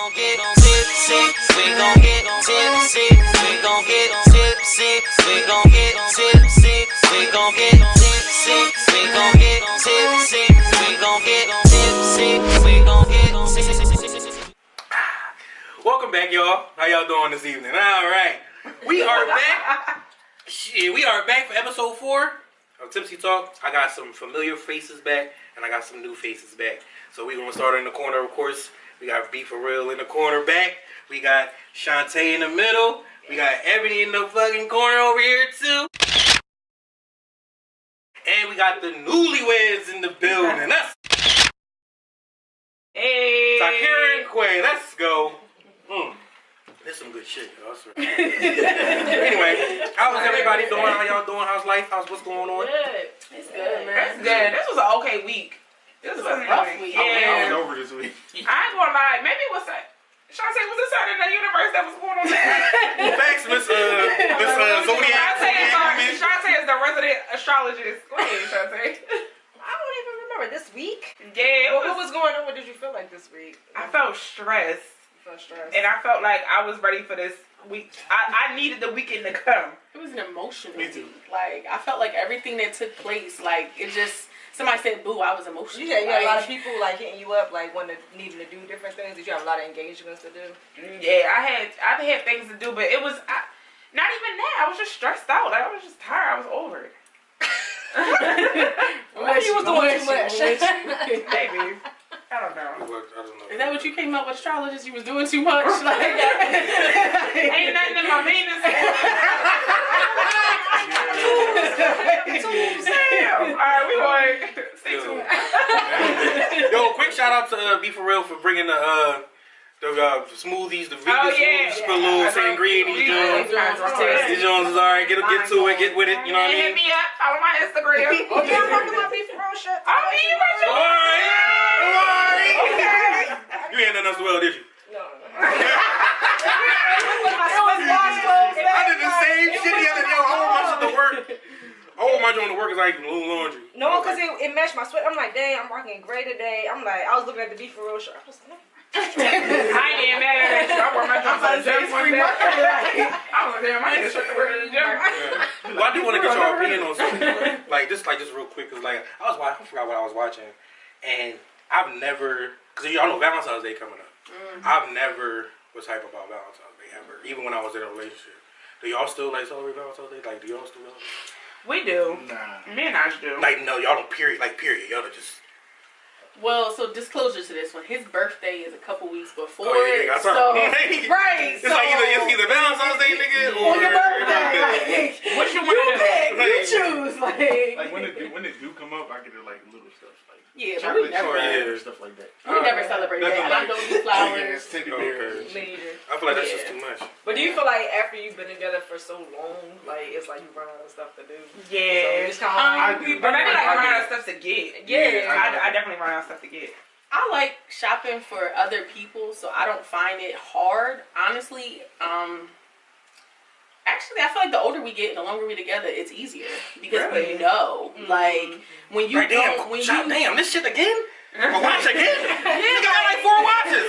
gon' get tipsy. We gon' get tipsy. We gon' get tipsy. We gon' get tipsy. We gon' get tipsy. We gon' get tipsy. We gon' get tipsy. We gon' get tipsy. Welcome back, y'all. How y'all doing this evening? All right, we are back. Shit, we are back for episode 4 of Tipsy Talk. I got some familiar faces back, and I got some new faces back. So we're gonna start in the corner, of course. We got Bforeal in the corner back. We got Shantae in the middle. We got Ebony in the fucking corner over here too. And we got the newlyweds in the building. That's Hey, Takira and Quay. Let's go. That's some good shit, y'all. Anyway, how was everybody doing? How y'all doing? How's life? What's going on? good. It's good, man. That's good. This was an okay week. This was a rough week. I was over this week. I ain't gonna lie. Maybe it was Shantae, was this out in the universe that was going on there? Thanks, Miss Zodiac. Shantae is the resident astrologist. Go ahead, Shantae. I don't even remember this week. Yeah. What was going on? What did you feel like this week? I felt stressed. You felt stressed. And I felt like I was ready for this week. I needed the weekend to come. It was an emotional Me too. week. Like, I felt like everything that took place, like, it just, somebody said, boo, I was emotional. You had a lot of people like hitting you up, like needing to do different things. Did you have a lot of engagements to do? Yeah, I had things to do, but it was not even that. I was just stressed out. Like, I was just tired. I was over it. Maybe you was doing too much. Maybe. I don't know. Is that what you came up with, astrologist? You was doing too much? Like, Ain't nothing in my Venus. Damn. Alright, we going. Stay tuned. Yo, quick shout out to Bforeal for bringing the smoothies, the vegan smoothies, put a little sangria in these Jones. These Jones is alright. Get to it, get with it. You know what I Hit mean? me up. Follow my Instagram. Oh, yeah, I'm rocking my Bforeal shirt. Oh, you got your You ain't nothing else well, did you? No. I did the same shit the other day. I wore my shit to work. I wore my joint to work because I used to do laundry. No, because it matched my sweat. I'm like, dang, I'm rocking gray today. I'm like, I was looking at the Bforeal shirt. I was like, I ain't even mad at that. I wore my jump to the gym one day. I was like, damn, I need to shirt to wear to the gym. Well, I do want to get y'all opinion on something. Like just real quick, because like I forgot what I was watching, and I've never, because y'all know Valentine's Day coming up. I've never was hype about Valentine's Day ever, even when I was in a relationship. Do y'all still like celebrate Valentine's Day? Like, do y'all still? We do. Nah. Me and Ash do. Like, no, y'all don't. Period. Like, period. Y'all don't just. well, so disclosure to this one. His birthday is a couple weeks before. Oh yeah, got so, right. It's so, like either Valentine's Day, nigga, or on your birthday. What you want to do? You choose. Like when it do come up, I get it like little stuff like Yeah, but we chocolate never, or stuff like that. we never celebrate that. I don't do flowers. Teddy bears. I feel like that's just too much. but do you feel like after you've been together for so long, like it's like you run out of stuff to do? Yeah. So it's kind of like, But maybe like run out of stuff to get. Yeah. I definitely run out of stuff to get. I like shopping for other people, so I don't find it hard. Honestly, actually, I feel like the older we get and the longer we together, it's easier because we know, like when you Damn, this shit again. A watch again? You got like 4 watches.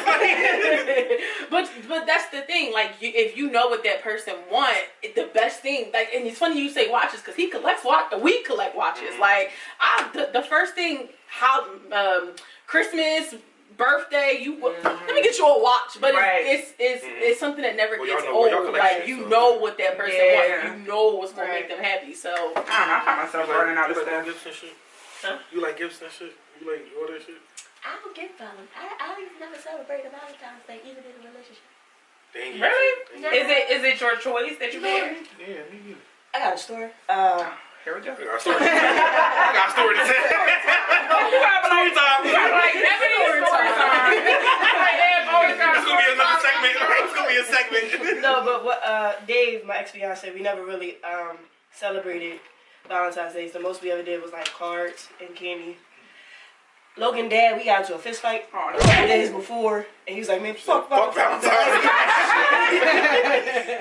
but that's the thing. Like, if you know what that person want, the best thing. Like, and it's funny you say watches because he collects watches. We collect watches. Like, the first thing Christmas, birthday, let me get you a watch. But it's something that never gets old. Like, you know what that person wants. You know what's gonna make them happy. So I don't know. I find myself running out of stuff. Gifts and shit? Huh? You like gifts and shit? You like all that shit? I don't get Valentine's. I never celebrate a Valentine's Day, even in a relationship. Dang, Really? Is it your choice that you made? Yeah, me neither. I got a story. Here we go. I got a story. I got a story to tell. Story time. Like, story time. It's gonna be another segment. It's gonna be a segment. No, but what Dave, my ex-fiance, we never really celebrated Valentine's Day. The most we ever did was like cards and candy. Logan dad, we got into a fist fight a couple days before, and he was like, man, fuck Valentine's Day.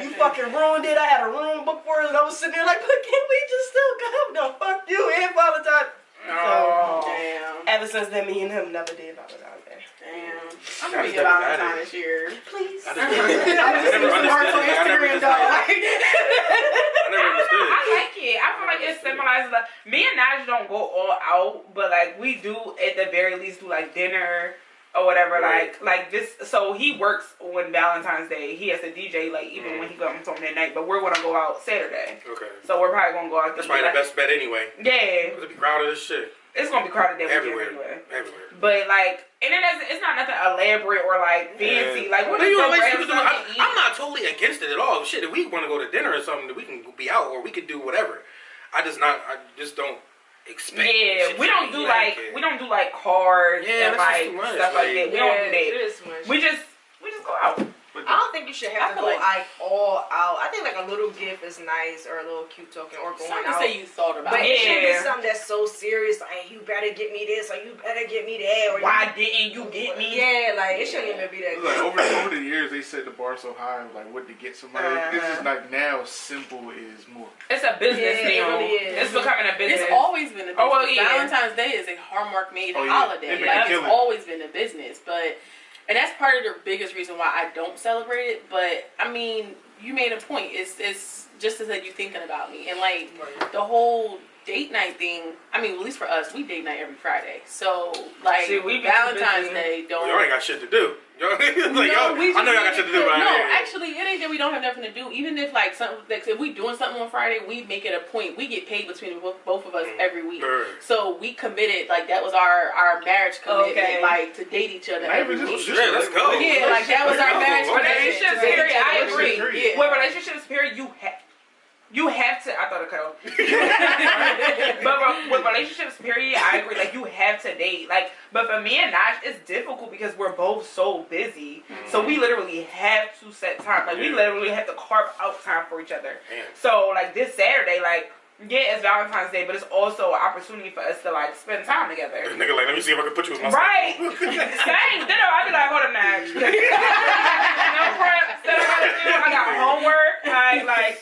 You fucking ruined it. I had a room booked for it, and I was sitting there like, but can't we just still go? No, fuck you and Valentine's. Oh, damn. Ever since then, me and him never did Valentine's Day. Damn. I'm I gonna just be a never got Valentine it. this year. Please. I just never understood it. I never understood it. I like it. I feel like it symbolizes like me and Naj don't go all out, but like we do at the very least do like dinner or whatever. Right. Like this. So he works on Valentine's Day. He has to DJ like even when he comes home that night. But we're gonna go out Saturday. Okay. So we're probably gonna go out. That's probably the best bet anyway. Yeah, Cause it be crowded as shit. it's gonna be crowded that weekend Everywhere. anyway. Everywhere. But like, and it's not nothing elaborate or like fancy. Like we're But just you know, gonna like, grab something to eat. I'm not totally against it at all. Shit, if we want to go to dinner or something, we can be out or we could do whatever. I just don't expect. Yeah, shit we to don't be do like we don't do like cards Yeah, and that's just like too much. stuff like that. We don't do It that. is too much. We just go out. I don't think you should have I to feel go like- all out. I think like a little gift is nice or a little cute token or going Something out. say you thought about But it. it should be Yeah. something that's so serious, like, hey, you better get me this, or you better get me that, or Why didn't you get me? Yeah, like, it shouldn't even be that It's like good. over the years, they set the bar so high, like what to get somebody. This is like now simple is more. It's a business Yeah, it now. really is. It's becoming a business. It's always been a business. Oh, well, yeah. Valentine's Day is a hallmark made Oh, yeah. holiday. They make Like, it kill it's it. always been a business. And that's part of the biggest reason why I don't celebrate it. But I mean, you made a point. It's just as that you thinking about me. And like the whole date night thing, I mean, at least for us, we date night every Friday. So like See, we be too Valentine's busy. Day don't Y'all ain't got shit to do. Y'all, like, No, y'all, we I know y'all got just shit to do. But no, yeah. actually, it ain't that we don't have nothing to do. Even if like something, like if we doing something on Friday, we make it a point. We get paid between both of us every week. Right. So we committed, like that was our marriage commitment, Okay. like to date each other Not every even week. just- Yeah, let's go. Yeah, like that was our marriage commitment. Relationships, to date period. each other I every agree. week. Yeah. With relationships, period, you have to. I thought it cut off. But with relationships, period, I agree. Like you have to date. Like, but for me and Nash, it's difficult because we're both so busy. So we literally have to set time. Like we literally have to carve out time for each other. Damn. So like this Saturday, like yeah, it's Valentine's Day, but it's also an opportunity for us to like spend time together. This nigga like, let me see if I can put you with my Right. Same. Then I'll be like, hold on, Nash. No prep. That I gotta do. I got homework. Like.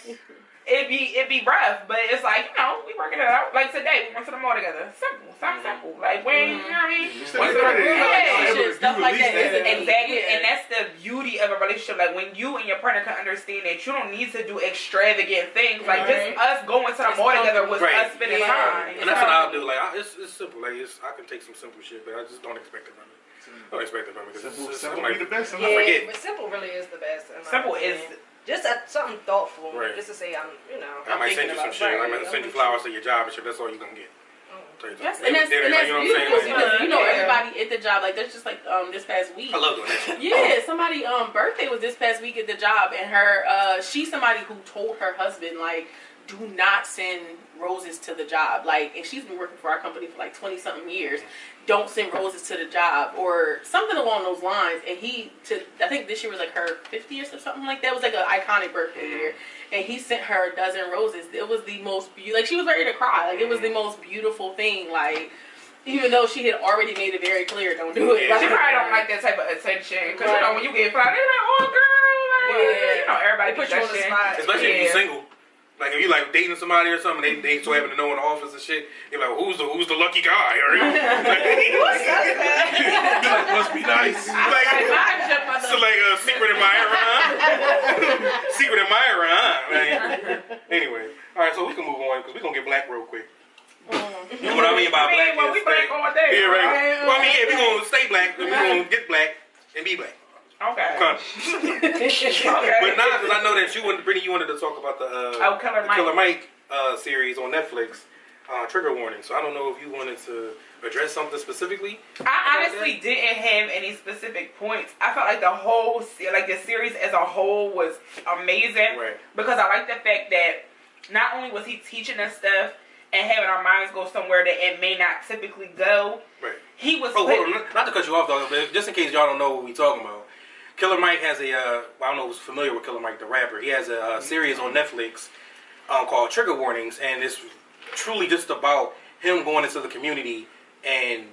It'd be rough, but it's like, you know, we working it out. Like today, we went to the mall together. Simple, something simple. Like when, you know what I mean? What's the right Yeah. Stuff like that is Exactly, Yeah. and that's the beauty of a relationship. Like when you and your partner can understand that you don't need to do extravagant things. Like just us going to the mall together was Right. us spending Yeah. time. And that's what I'll do. Like, it's simple. Like, I can take some simple shit, but I just don't expect it from it. I don't expect it from it because it's Simple like, be the best. I forget. Yeah, but simple really is the best. in my Simple is. opinion. Just something thoughtful, Right. just to say I'm, you know. I might send you some about shit. I right. might send you flowers to your job and shit. That's all you gonna get. Tell you Yes, something. and that's Like, you know what I'm saying? beautiful Like, because you know Yeah. everybody at the job. Like that's just like this past week. I love doing that shit. Yeah, somebody birthday was this past week at the job, and her she's somebody who told her husband like, do not send roses to the job. Like, and she's been working for our company for like 20 something years. Don't send roses to the job or something along those lines. And I think this year was like her 50th or something like that. It was like an iconic birthday year. And he sent her a dozen roses. It was the most beautiful. Like she was ready to cry. Like it was the most beautiful thing. Like. Even though she had already made it very clear, don't do it. Yeah, She probably don't like that type of attention. Because you know, when you get fly, they're like, oh girl, like, you know, everybody Put puts you that on the shit. spot. Especially if you're single. Like if you like dating somebody or something, they so happen to know in the office and shit. You're like, who's the lucky guy? Or Like, must be nice. So like a secret admirer, huh? Secret admirer, huh? Like, anyway, all right, so we can move on because we gonna get black real quick. You know what I mean by black? Well, we black all day. Yeah, right. right? Well, I mean, yeah, we gonna stay black, we gonna get black and be black. Okay. Okay. Okay. But now, because I know that Brittany, you wanted to talk about the Killer Mike. series on Netflix, Trigger Warning. So I don't know if you wanted to address something specifically. I honestly didn't have any specific points. I felt like the series as a whole was amazing. Right. Because I like the fact that not only was he teaching us stuff and having our minds go somewhere that it may not typically go. Right. He was. Oh, hold on. Not to cut you off though, but just in case y'all don't know what we talking about. Killer Mike has I don't know who's familiar with Killer Mike the rapper. He has a series on Netflix called Trigger Warnings, and it's truly just about him going into the community and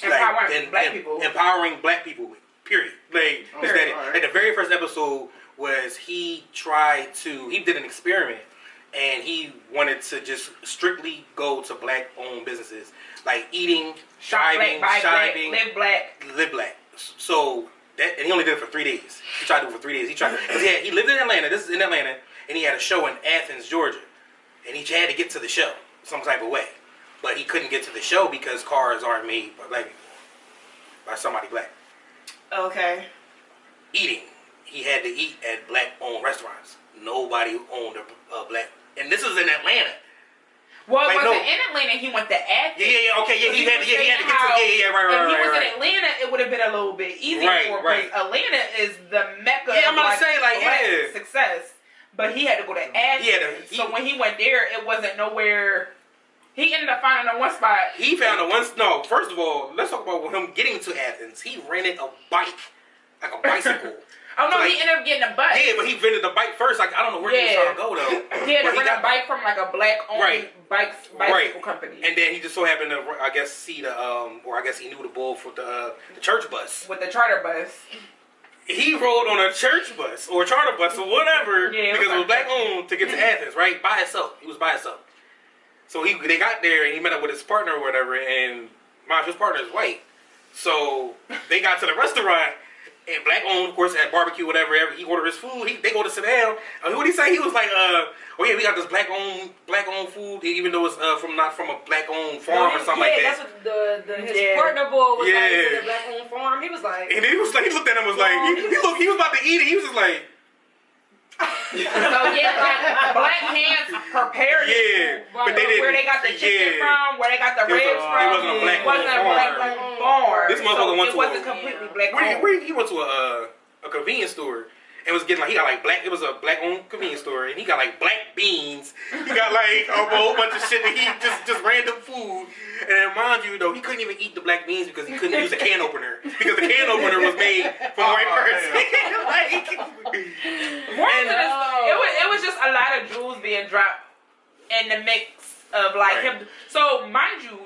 empowering black people. Period. Like Period. Like the very first episode was he did an experiment, and he wanted to just strictly go to black-owned businesses, like eating, driving, shiving, live black. So that, and he only did it for 3 days. He tried to do it for 3 days. He lived in Atlanta. This is in Atlanta, and he had a show in Athens, Georgia, and he had to get to the show some type of way, but he couldn't get to the show because cars aren't made by black people, by somebody black. Okay. Eating, he had to eat at black-owned restaurants. Nobody owned a black, and this is in Atlanta. Well, Like, it wasn't in Atlanta. He went to Athens. He had to get to right. If he was in Atlanta, it would have been a little bit easier for him. Right. Atlanta is the mecca Yeah, I'm of about to say, like, black yeah. success. But he had to go to Athens. So when he went there, it wasn't nowhere. He ended up finding a one spot. He found a one. No, first of all, let's talk about him getting to Athens. He rented a bike, like a bicycle. Oh no, So, like, he ended up getting a bike. Yeah, but he rented the bike first. Like, I don't know where he was trying to go though. He had to But rent a bike from like a black-owned bicycle company. And then he just so happened to, I guess, see the or I guess he knew the bull for the church bus. With the charter bus. He rode on a church bus or a charter bus or whatever because it was black owned to get to Athens, right? By himself. He was by himself. So they got there and he met up with his partner or whatever, and his partner is white. So they got to the restaurant, and black owned, of course, had barbecue, whatever. He ordered his food. They go to sit down. What did he say? He was like, oh yeah, we got this black owned food, even though it's not from a black owned farm or something like that. That's what his partner boy was like. To the black owned farm. He was like, and he was like, he looked at him, was like, he was about to eat it. He was just like. So like black hands prepared it. But they didn't. Where they got the chicken from, where they got the ribs from. It wasn't a black farm. This motherfucker went to wasn't completely black owned. He went to a convenience store and was getting like, he got like black. It was a black owned convenience store, and he got like black beans. He got like a whole bunch of shit that he just random food. And mind you, though, he couldn't even eat the black beans because he couldn't use a can opener because the can opener was made from a white person. It was just a lot of jewels being dropped in the mix of like him. So mind you,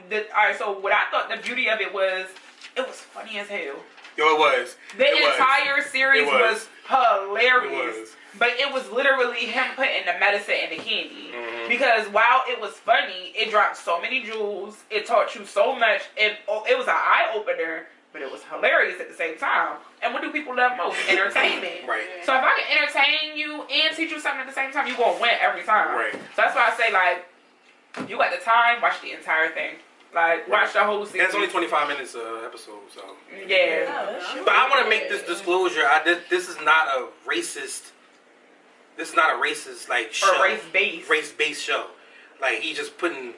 so what I thought the beauty of it was funny as hell. Yo, it was. The entire series was hilarious. But it was literally him putting the medicine in the candy. Mm-hmm. Because while it was funny, it dropped so many jewels. It taught you so much. It was an eye-opener, but it was hilarious at the same time. And what do people love most? Entertainment. Right. So if I can entertain you and teach you something at the same time, you're going to win every time. Right. So that's why I say, like, you got the time, watch the entire thing. Like, watch the whole season. And it's only 25 minutes episode, so. Yeah. But I want to make this disclosure. This is not a racist. This is not a racist like show. Or race-based show. Like he's just putting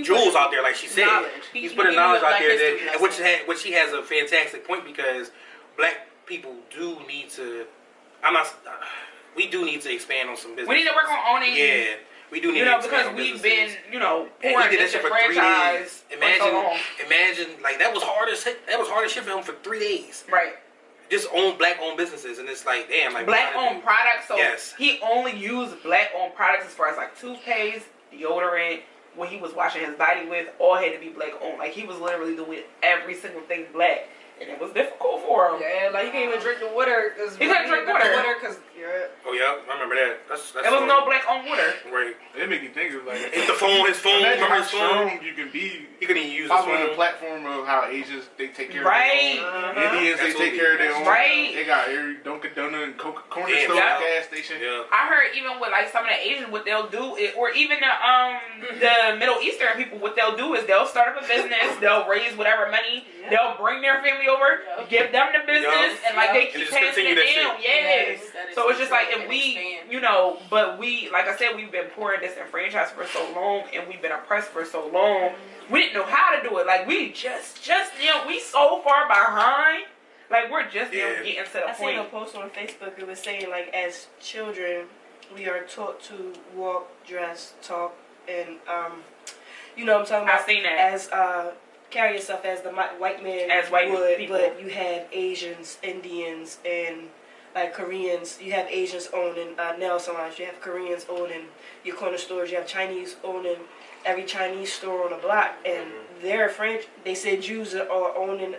jewels out there, like she said. He's putting knowledge out there which he has a fantastic point because black people do need to. We do need to expand on some business. We need to work on owning. Yeah. We do need to expand on because we've businesses. been, pouring into the franchise for so long. Imagine, like that was hard as shit for him for 3 days. Right. Just own black-owned businesses, and it's like, damn, like black-owned products. So yes. He only used black-owned products as far as like toothpaste, deodorant. When he was washing his body with, all had to be black-owned. Like he was literally doing every single thing black, and it was difficult for him. Yeah, like he couldn't even drink the water. He couldn't drink water because Oh yeah, I remember that. That's there was no black-owned water. Right. It make you think of like his phone. Imagine Remember how his phone? strong you can be. He couldn't even use his following phone. the platform of how Asians they take care of Right. their own. Indians they take care of their own. Right. They got every Dunkin' Donut and corner Yeah, store, yeah. gas station. Yeah. I heard even with like some of the Asians, what they'll do is, or even the Middle Eastern people, what they'll do is they'll start up a business, they'll raise whatever money, they'll bring their family over, give them the business, and like they keep passing it down. Yes. So it's just like if we, but we, like I said, we've been pouring this in franchise for so long, and we've been oppressed for so long. We didn't know how to do it. Like we just we so far behind. Like we're just getting to the point. I seen a post on Facebook. It was saying like as children, we are taught to walk, dress, talk, and what I'm talking about. I've seen that. As carry yourself as the white man as white would, people. but you have Asians, Indians, and like Koreans. You have Asians owning nail salons. You have Koreans owning your corner stores. You have Chinese owning every Chinese store on the block, and they're French. They said Jews are owning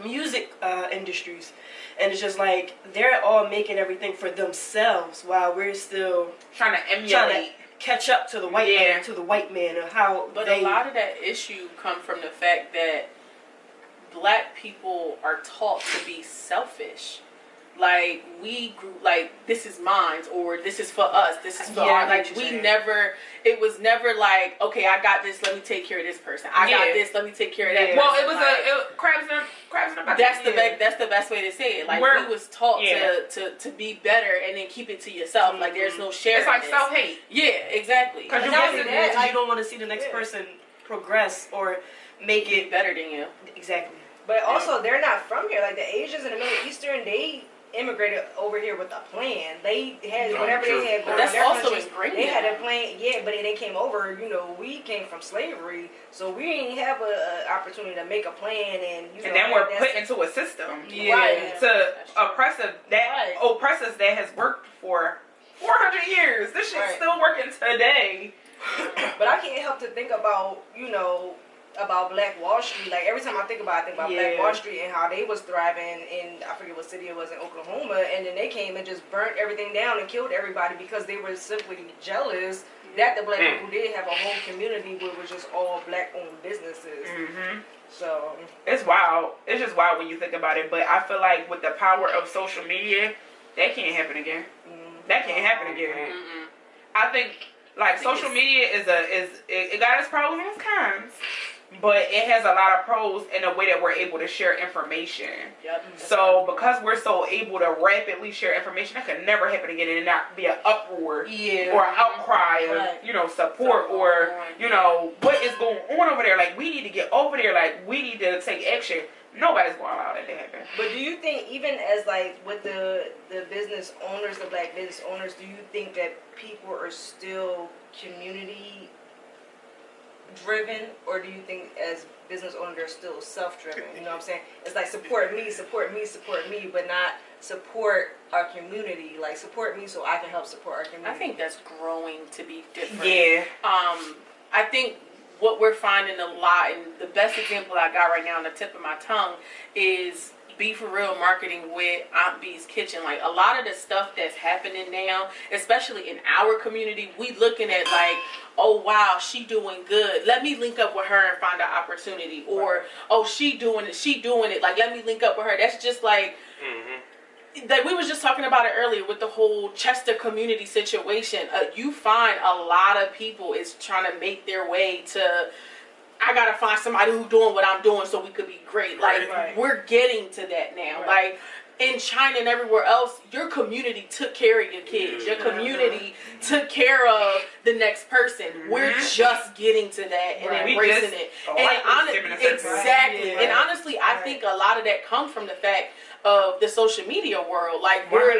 music industries, and it's just like they're all making everything for themselves while we're still trying to emulate. trying to catch up to the white man and how. But a lot of that issue come from the fact that Black people are taught to be selfish. Like, we grew, like, this is mine, or this is for us, this is for our, like, it was never like, okay, I got this, let me take care of this person. I got this, let me take care of that person. Well, it was crabs in a bucket. That's the best way to say it. Like, we was taught to be better and then keep it to yourself. Like, there's no sharing. It's like self-hate. Yeah, exactly. Because you don't want to see the next person progress or make it better than you. Exactly. But also, they're not from here. Like, the Asians and the Middle Eastern, they immigrated over here with a plan. They had whatever they had going on. That's their also countries, ingrained. They had a plan, but they came over. You know, we came from slavery, so we didn't have a opportunity to make a plan, and then we're put into a system, right, to oppress us that has worked for 400 years. This shit's still working today. But I can't help to think about about Black Wall Street. Like, every time I think about Black Wall Street and how they was thriving in, I forget what city it was, in Oklahoma, and then they came and just burnt everything down and killed everybody because they were simply jealous that the Black people did have a whole community where it was just all Black owned businesses. So it's wild. It's just wild when you think about it. But I feel like with the power of social media, that can't happen again. That can't happen again. I think social media it got its pros and its cons. But it has a lot of pros in the way that we're able to share information. So because we're so able to rapidly share information, that could never happen again and not be an uproar or an outcry of support or what is going on over there. Like, we need to get over there. Like, we need to take action. Nobody's going to allow that to happen. But do you think, even as like with the business owners, the Black business owners, do you think that people are still community driven, or do you think as business owners they're still self-driven? You know what I'm saying? It's like support me, but not support our community. Like, support me so I can help support our community. I think that's growing to be different. Yeah. I think what we're finding a lot, and the best example I got right now on the tip of my tongue is Bforeal marketing with Aunt B's Kitchen. Like, a lot of the stuff that's happening now, especially in our community, we looking at like, oh wow, she doing good, let me link up with her and find an opportunity. Or oh, she doing it, like, let me link up with her. That's just like like we was just talking about it earlier with the whole Chester community situation. You find a lot of people is trying to make their way to, I gotta find somebody who's doing what I'm doing so we could be great. Like, we're getting to that now. Like, in China and everywhere else, your community took care of your kids. Your community took care of the next person. We're just getting to that and embracing it. And honestly, I think a lot of that comes from the fact of the social media world. Like, we're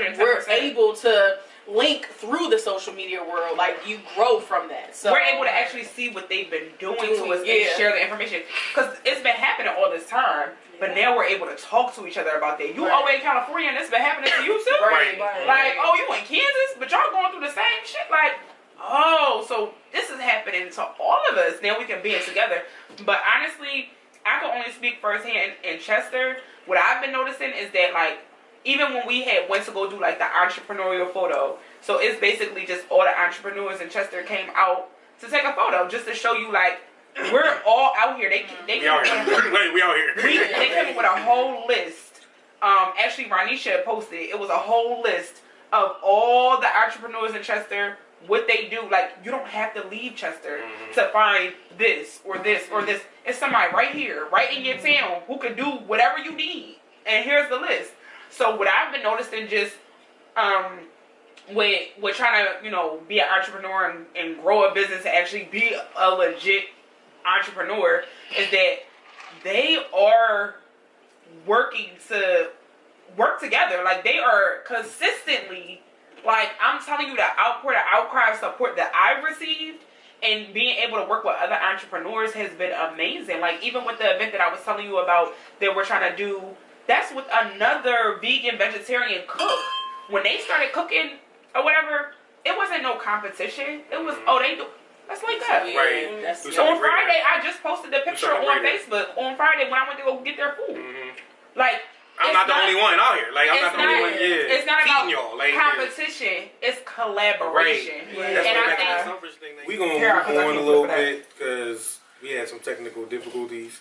able to link through the social media world. Like, you grow from that. So we're able to actually see what they've been doing to us and share the information, because it's been happening all this time. But now we're able to talk to each other about that. You all the way in California, and it's been happening to you too. Like, oh, you in Kansas, but y'all going through the same shit. Like, oh, so this is happening to all of us. Now we can be in together. But honestly, I can only speak firsthand in Chester. What I've been noticing is that, like, even when we went to go do like the entrepreneurial photo, so it's basically just all the entrepreneurs in Chester came out to take a photo just to show you, like, we're all out here. They we out here. They came up with a whole list. Actually, Ronisha posted. It was a whole list of all the entrepreneurs in Chester, what they do. Like, you don't have to leave Chester to find this or this or this. It's somebody right here, right in your town, who can do whatever you need. And here's the list. So what I've been noticing, just with trying to be an entrepreneur and grow a business and actually be a legit entrepreneur, is that they are working to work together. Like, they are consistently, like, I'm telling you, the outcry of support that I've received and being able to work with other entrepreneurs has been amazing. Like, even with the event that I was telling you about that we're trying to do, that's with another vegan vegetarian cook. When they started cooking or whatever, it wasn't no competition. It was, they do. Let's link up. On Friday, I just posted the picture on Facebook. On Friday, when I went to go get their food. Like, I'm not the only one out here. Like, I'm not the only one. Yeah, it's not about y'all. Like, competition. It's collaboration. Right. And I think we gonna move on a little bit because we had some technical difficulties,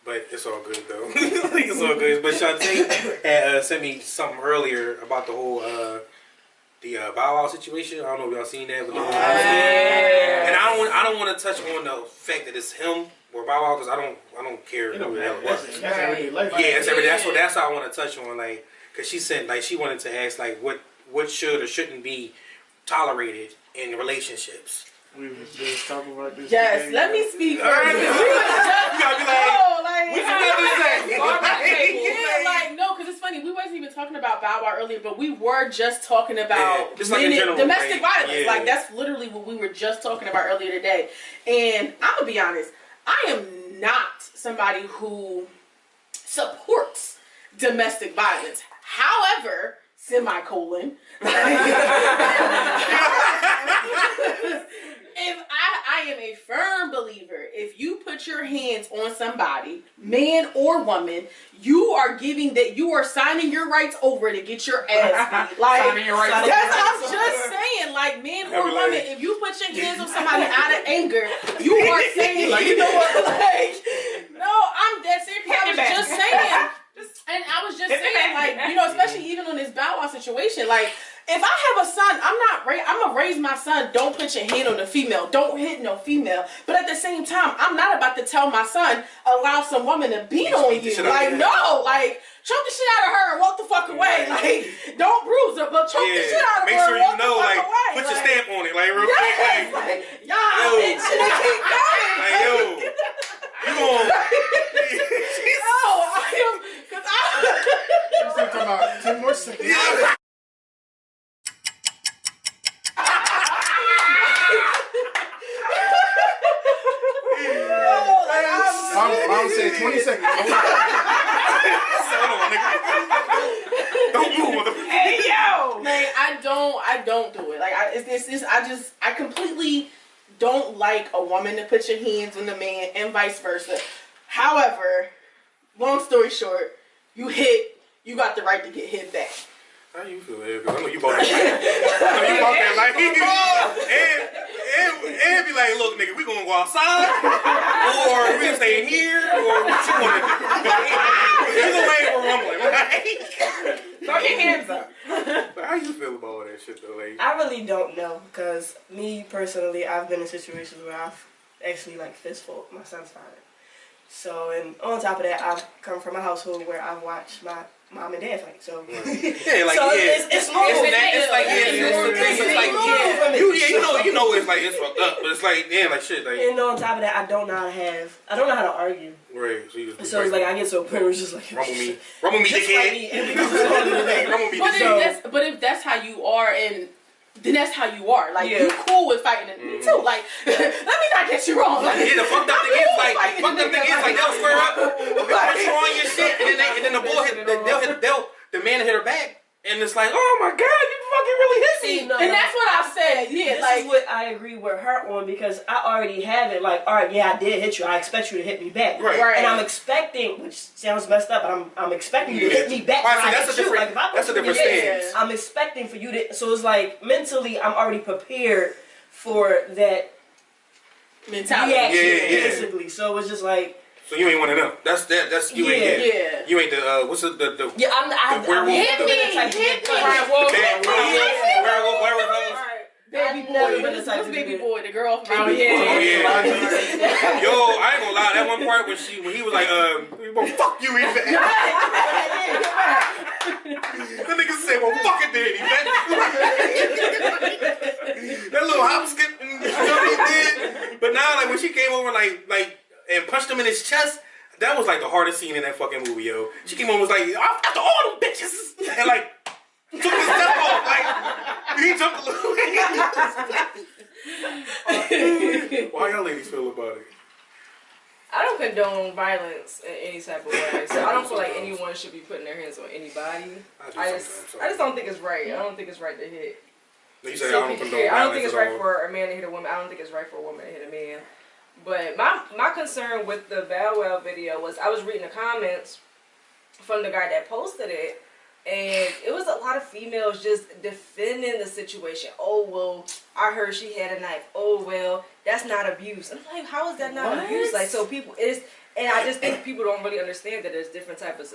but it's all good though. It's all good. But Shantae had sent me something earlier about the whole the Bow Wow situation. I don't know if y'all seen that, but and I don't want to touch on the fact that it's him or Bow Wow because I don't care who the hell it was. That's everyday life. Yeah, that's how I want to touch on, like, because she said, like, she wanted to ask, like, what should or shouldn't be tolerated in relationships. We was just talking about this. Yes, today. let me speak first. You gotta be like, what you got to say? Yeah, like, no, because it's funny. We wasn't even talking about Bow Wow earlier, but we were just talking about just like in general, domestic violence. Yeah. Like, that's literally what we were just talking about earlier today. And I'm going to be honest, I am not somebody who supports domestic violence. However, semicolon. If I am a firm believer, if you put your hands on somebody, man or woman, you are signing your rights over to get your ass beat. Like, Signing your rights over. that's I'm just saying, like, man or woman, if you put your hands on somebody out of anger, you are saying, like, you know what, like, no, I'm dead serious. I was just saying, and I was just saying, like, you know, especially even on this Bow Wow situation, like, if I have a son, I'm gonna raise my son, don't put your hand on a female, don't hit no female. But at the same time, I'm not about to tell my son, allow some woman to beat on you. Like, no, like, choke the shit out of her and walk the fuck away. Like, don't bruise her, but choke the shit out of her and walk the fuck away. Put your stamp on it, like, real quick. Like, y'all, bitch, and they keep going. Like, yo, you gon' I'm still talking about 10 more seconds. Mom said 20 seconds. Hold on, nigga. Don't move, motherfucker. Hey, yo! Man, I don't do it. Like, I completely don't like a woman to put your hands on the man and vice versa. However, long story short, you got the right to get hit back. How you feel, Ed? Because I know you bought that life. And be like, look, nigga, we gonna go outside, or we gonna stay in here, or what you want to do? Either way, we're rumbling, right? Throw your hands up. But how you feel about all that shit, though, like? I really don't know, because me personally, I've been in situations where I've actually, like, fist fought my son's father. So, and on top of that, I've come from a household where I've watched my mom and dad fight. So, yeah, like, so yeah. it's normal. It's like, you know, it's like, it's fucked up, but it's like, damn, like, shit, like. And on top of that, I don't know how to argue. Right, so you just So it's like, I get to a point where it's just like, rumble me, just fight me, and we just rumble me. But if that's how you are, and then that's how you are. Like, you cool with fighting me too. Like, let me not get you wrong. Like, yeah, the fucked up thing is like they'll square up, put you on your shit, and then the bull the man hit her back, and it's like, oh my god, you fucking really hit me. No, and that's what I said. Yeah, this like, is what I agree with her on, because I already have it. Like, all right, yeah, I did hit you. I expect you to hit me back. Right. And I'm expecting, which sounds messed up, but I'm expecting you to hit me back. Right, that's a different stance. I'm expecting for you to. So it's like, mentally, I'm already prepared for that mentality. reaction, basically. So it's just like. So you ain't one of them. That's you ain't that. Yeah. You ain't the what's the Yeah, I'm werewolf. hit me. Werewolf. Baby boy, what's baby boy? The girl off Baby Boy. Yo, I ain't gonna lie. That one part when he was like, fuck you, Yvette. The nigga said, well, fuck it then, Yvette. That little hop skip, you know what he did. But now, like when she came over, like and punched him in his chest. That was like the hardest scene in that fucking movie, yo. She came on and was like, after all them bitches, and like took his step off, like he jumped a little. Why y'all ladies feel about it? I don't condone violence in any type of way, so I don't feel like anyone should be putting their hands on anybody. I just don't think it's right. I don't think it's right to hit. You say I don't condone violence. I don't think it's right for a man to hit a woman. I don't think it's right for a woman to hit a man. But my concern with the Bow Wow video was I was reading the comments, from the guy that posted it. And it was a lot of females just defending the situation. Oh, well, I heard she had a knife. Oh, well, that's not abuse. I'm like, how is that not abuse? Like, so people, and I just think people don't really understand that there's different types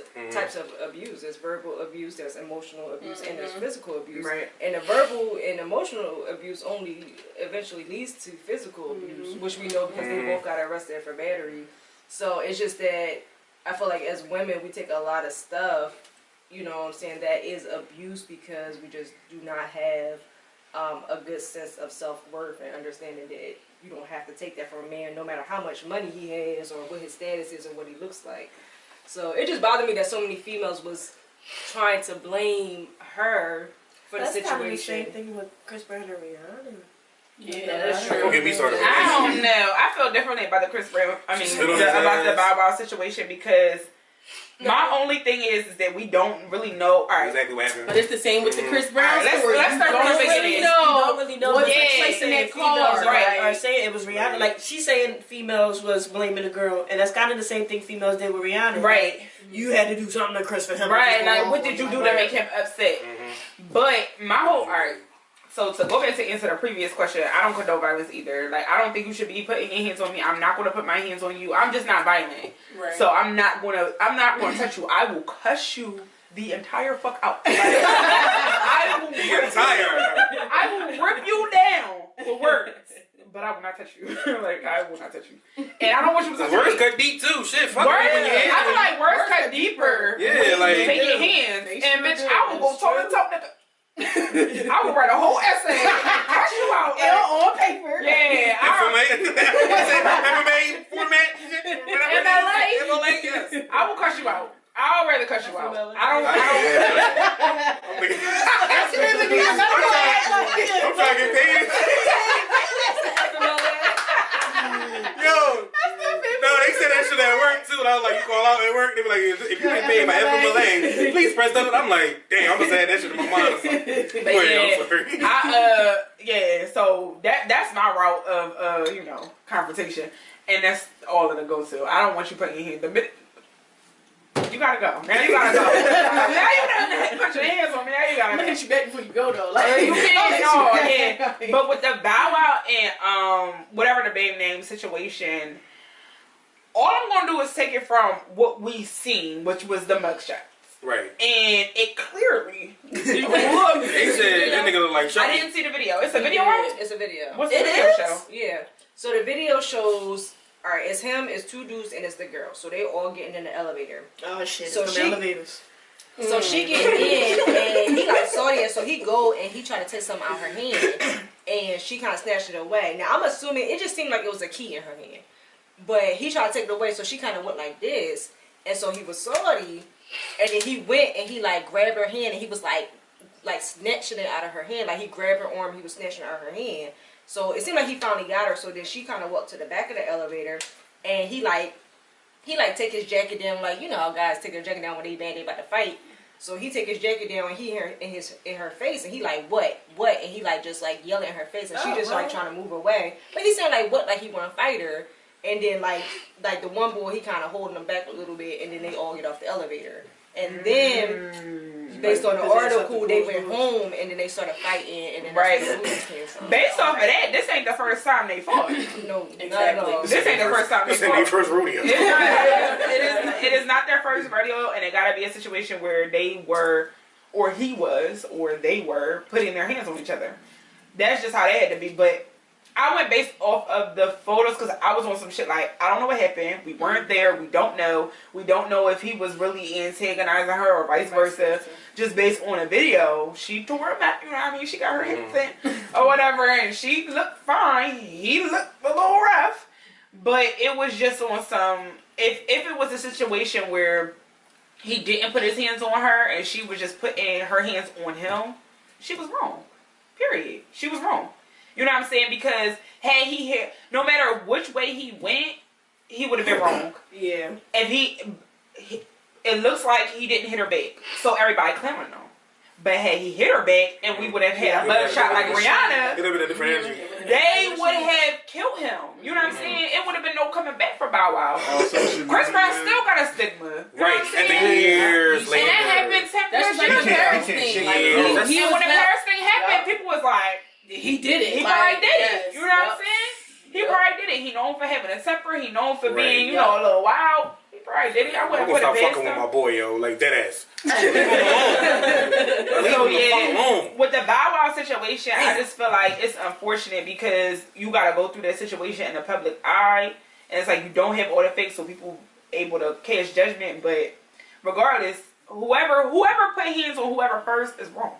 of abuse. There's verbal abuse, there's emotional abuse, and there's physical abuse. Right. And the verbal and emotional abuse only eventually leads to physical abuse, which we know because they both got arrested for battery. So it's just that I feel like as women, we take a lot of stuff, you know what I'm saying, that is abuse because we just do not have a good sense of self-worth and understanding that you don't have to take that from a man no matter how much money he has or what his status is or what he looks like. So it just bothered me that so many females was trying to blame her for the situation. That's kind of the same thing with Chris Brown and Rihanna. Yeah, that's Don't get me started. I don't know. I feel differently about the Chris Brown. I mean, about the Bow Wow situation because my only thing is that we don't really know. All right, exactly what happened. But it's the same with the Chris Brown All right, story. let's start from the beginning. You don't really know what's what's in that females car, right? are saying it was Rihanna. Like she's saying females was blaming the girl, and that's kind of the same thing females did with Rihanna. Right. You had to do something to Chris for him. Right. Like, what did you do to make him upset? But my whole all right. So to go back to answer the previous question, I don't condone violence either. Like, I don't think you should be putting your hands on me. I'm not going to put my hands on you. I'm just not violent. Right. So I'm not going to touch you. I will cuss you the entire fuck out. Like, I will rip you down for words. But I will not touch you. Like, I will not touch you. And I don't want you to touch me. Words cut deep too. Shit, fuck Words, when your hands. I feel like words cut deeper. Yeah, like Take your hands. And bitch, I will go toe to toe, nigga. I will write a whole essay. Cuss you out. On paper. Yeah. MLA, yes. I will cuss you out. I'll rather cuss you out. I don't. I'm trying to get paid. Yo, no, they said that shit at work too. And I was like, you call out at work, they be like, if you get paid by FMLA, please press that. I'm like, damn, I'm gonna add that shit to my mind. But yeah, yeah. So that's my route of confrontation, and that's all it'll go to. I don't want you putting your hands. You gotta go. Now you gotta go. Now you done put your hands on me. Now you gotta Look go. at you back before you go though. Like You can't. Yeah. But with the Bow Wow and whatever the baby name situation, all I'm gonna do is take it from what we seen, which was the mugshot. Right. And it clearly They said that nigga look like Chucky. I didn't see the video. It's a video, right? It's a video. What's the video show? Yeah. So the video shows, all right, it's him, it's two dudes, and it's the girl. So they all getting in the elevator. Oh shit! So it's elevators. So she getting in, and he like saw it, so he go and he tried to take something out her hand, and she kind of snatched it away. Now I'm assuming it just seemed like it was a key in her hand, but he tried to take it away, so she kind of went like this, and so he was sorry, and then he went and he like grabbed her hand, and he was like snatching it out of her hand, like he grabbed her arm, he was snatching it out of her hand. So it seemed like he finally got her. So then she kind of walked to the back of the elevator, and he take his jacket down, like you know how guys take their jacket down when they about to fight. So he take his jacket down and he in her face, and he like what, and he like just like yelling in her face, and she just like trying to move away. But he said like what, like he want to fight her, and then like the one boy he kind of holding him back a little bit, and then they all get off the elevator, and then. Based on the article, they went home and then they started fighting, and then right. Based off of that, this ain't the first time they fought. No, exactly. This ain't the first time they fought. This ain't their first rodeo. It is not their first rodeo, and it gotta be a situation where they were, or he was, or they were putting their hands on each other. That's just how they had to be. But I went based off of the photos because I was on some shit like, I don't know what happened. We weren't there. We don't know. We don't know if he was really antagonizing her or vice versa. Just based on a video, she tore him out. You know what I mean? She got her hips in or whatever, and she looked fine. He looked a little rough, but it was just on some. If it was a situation where he didn't put his hands on her and she was just putting her hands on him, she was wrong. Period. She was wrong. You know what I'm saying? Because had he hit, no matter which way he went, he would have been wrong. Yeah. If it looks like he didn't hit her back, so everybody clamoring on. But had he hit her back, and we would have had a butt shot like Rihanna, It would have been a different energy. they would have killed him. You know what I'm saying? It would have been no coming back for Bow Wow. Chris Brown still got a stigma. You know Right, what I'm and saying? then years later. And that happened 10 That's years just like the ago. Paris thing. Like, Yeah. he And was when the that- Paris thing happened, people was like, he did it. he like, probably did yes, it. You know what I'm yep. saying? He Yep. probably did it. He known for having a temper. He known for Right. being, you know, a little wild. He probably did it. I I'm wouldn't gonna put it stop past fucking with him. my boy, yo. Like, dead ass. Leave him alone. Leave So him the fuck yeah, alone. with the Bow Wow situation, I just feel like it's unfortunate because you gotta go through that situation in the public eye, and it's like you don't have all the facts, so people able to cast judgment. But regardless, whoever put hands on whoever first is wrong.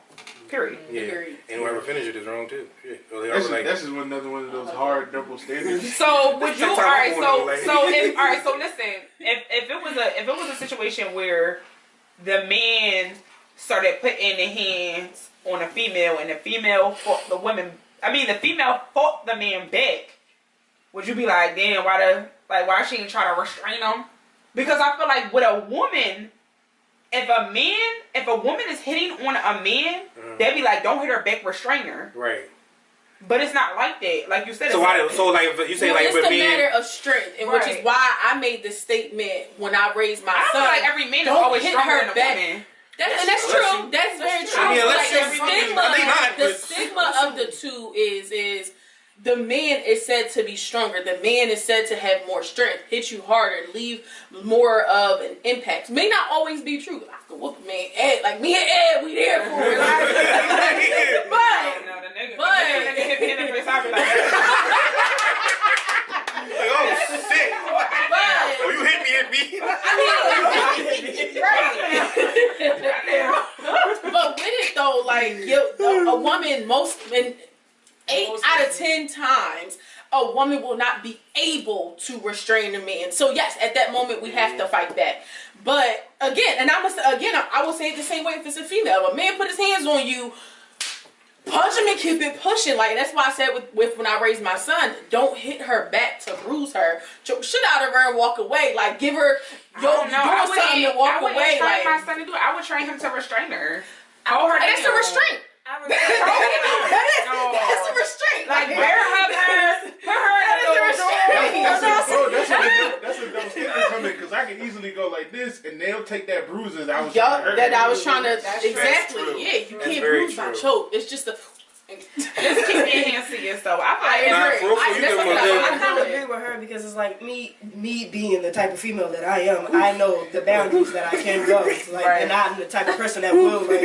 Period. Yeah, Agreed. and whoever finished it is wrong too. Shit. So they That's all like, just another one of those hard double standards. So would you? All Sometimes right. I'm So going to, so if all right. So listen, if it was a situation where the man started putting the hands on a female and the female fought the women, the female fought the man back, would you be like, damn, why she ain't try to restrain him? Because I feel like with a woman, if a woman is hitting on a man, they'd be like, don't hit her back, restrain her. right. But it's not like that. Like you said. So it's like you say Well, like it's with the being matter of strength, and which is Right. why I made the statement when I raised my I don't son. feel like every man is don't always hit stronger her than a back. woman. That's Unless true. you- That's very true. I mean, unless Like, you're the fucking- stigma, I think not, the but- stigma of the two is the man is said to be stronger. The man is said to have more strength, hit you harder, leave more of an impact. May not always be true. I could whoop a man, Ed, like me and Ed, we there for it. Like, No, the nigga but hit me in the face. I'll be like, Like, oh shit! Oh, you hit me. But with it though, like a woman, eight out of 10 times, a woman will not be able to restrain a man. So yes, at that moment we have to fight back. But again, I will say it the same way if it's a female. If a man put his hands on you, punch him and keep it pushing. Like that's why I said with when I raised my son, don't hit her back to bruise her. Choke shit out of her and walk away. Like give her something to walk away. Train Like my son to do it. I would train him to restrain her. Hold her that's a down. restraint. No. That's a restraint. Like bear hug her, put her in a little That's a double standard coming because I can easily go like this and they'll take that bruises. I was Yup, trying to hurt that them. I was trying to That's true. exactly. That's true. Yeah, you That's can't very bruise by true. choke. It's just a. Just keep your hands to yourself. I feel Nah, like for real, I- you that's give what him a I- good- I kind of agree with her because it's like me being the type of female that I am. I know the boundaries that I can go. Like, Right. and I'm the type of person that will like.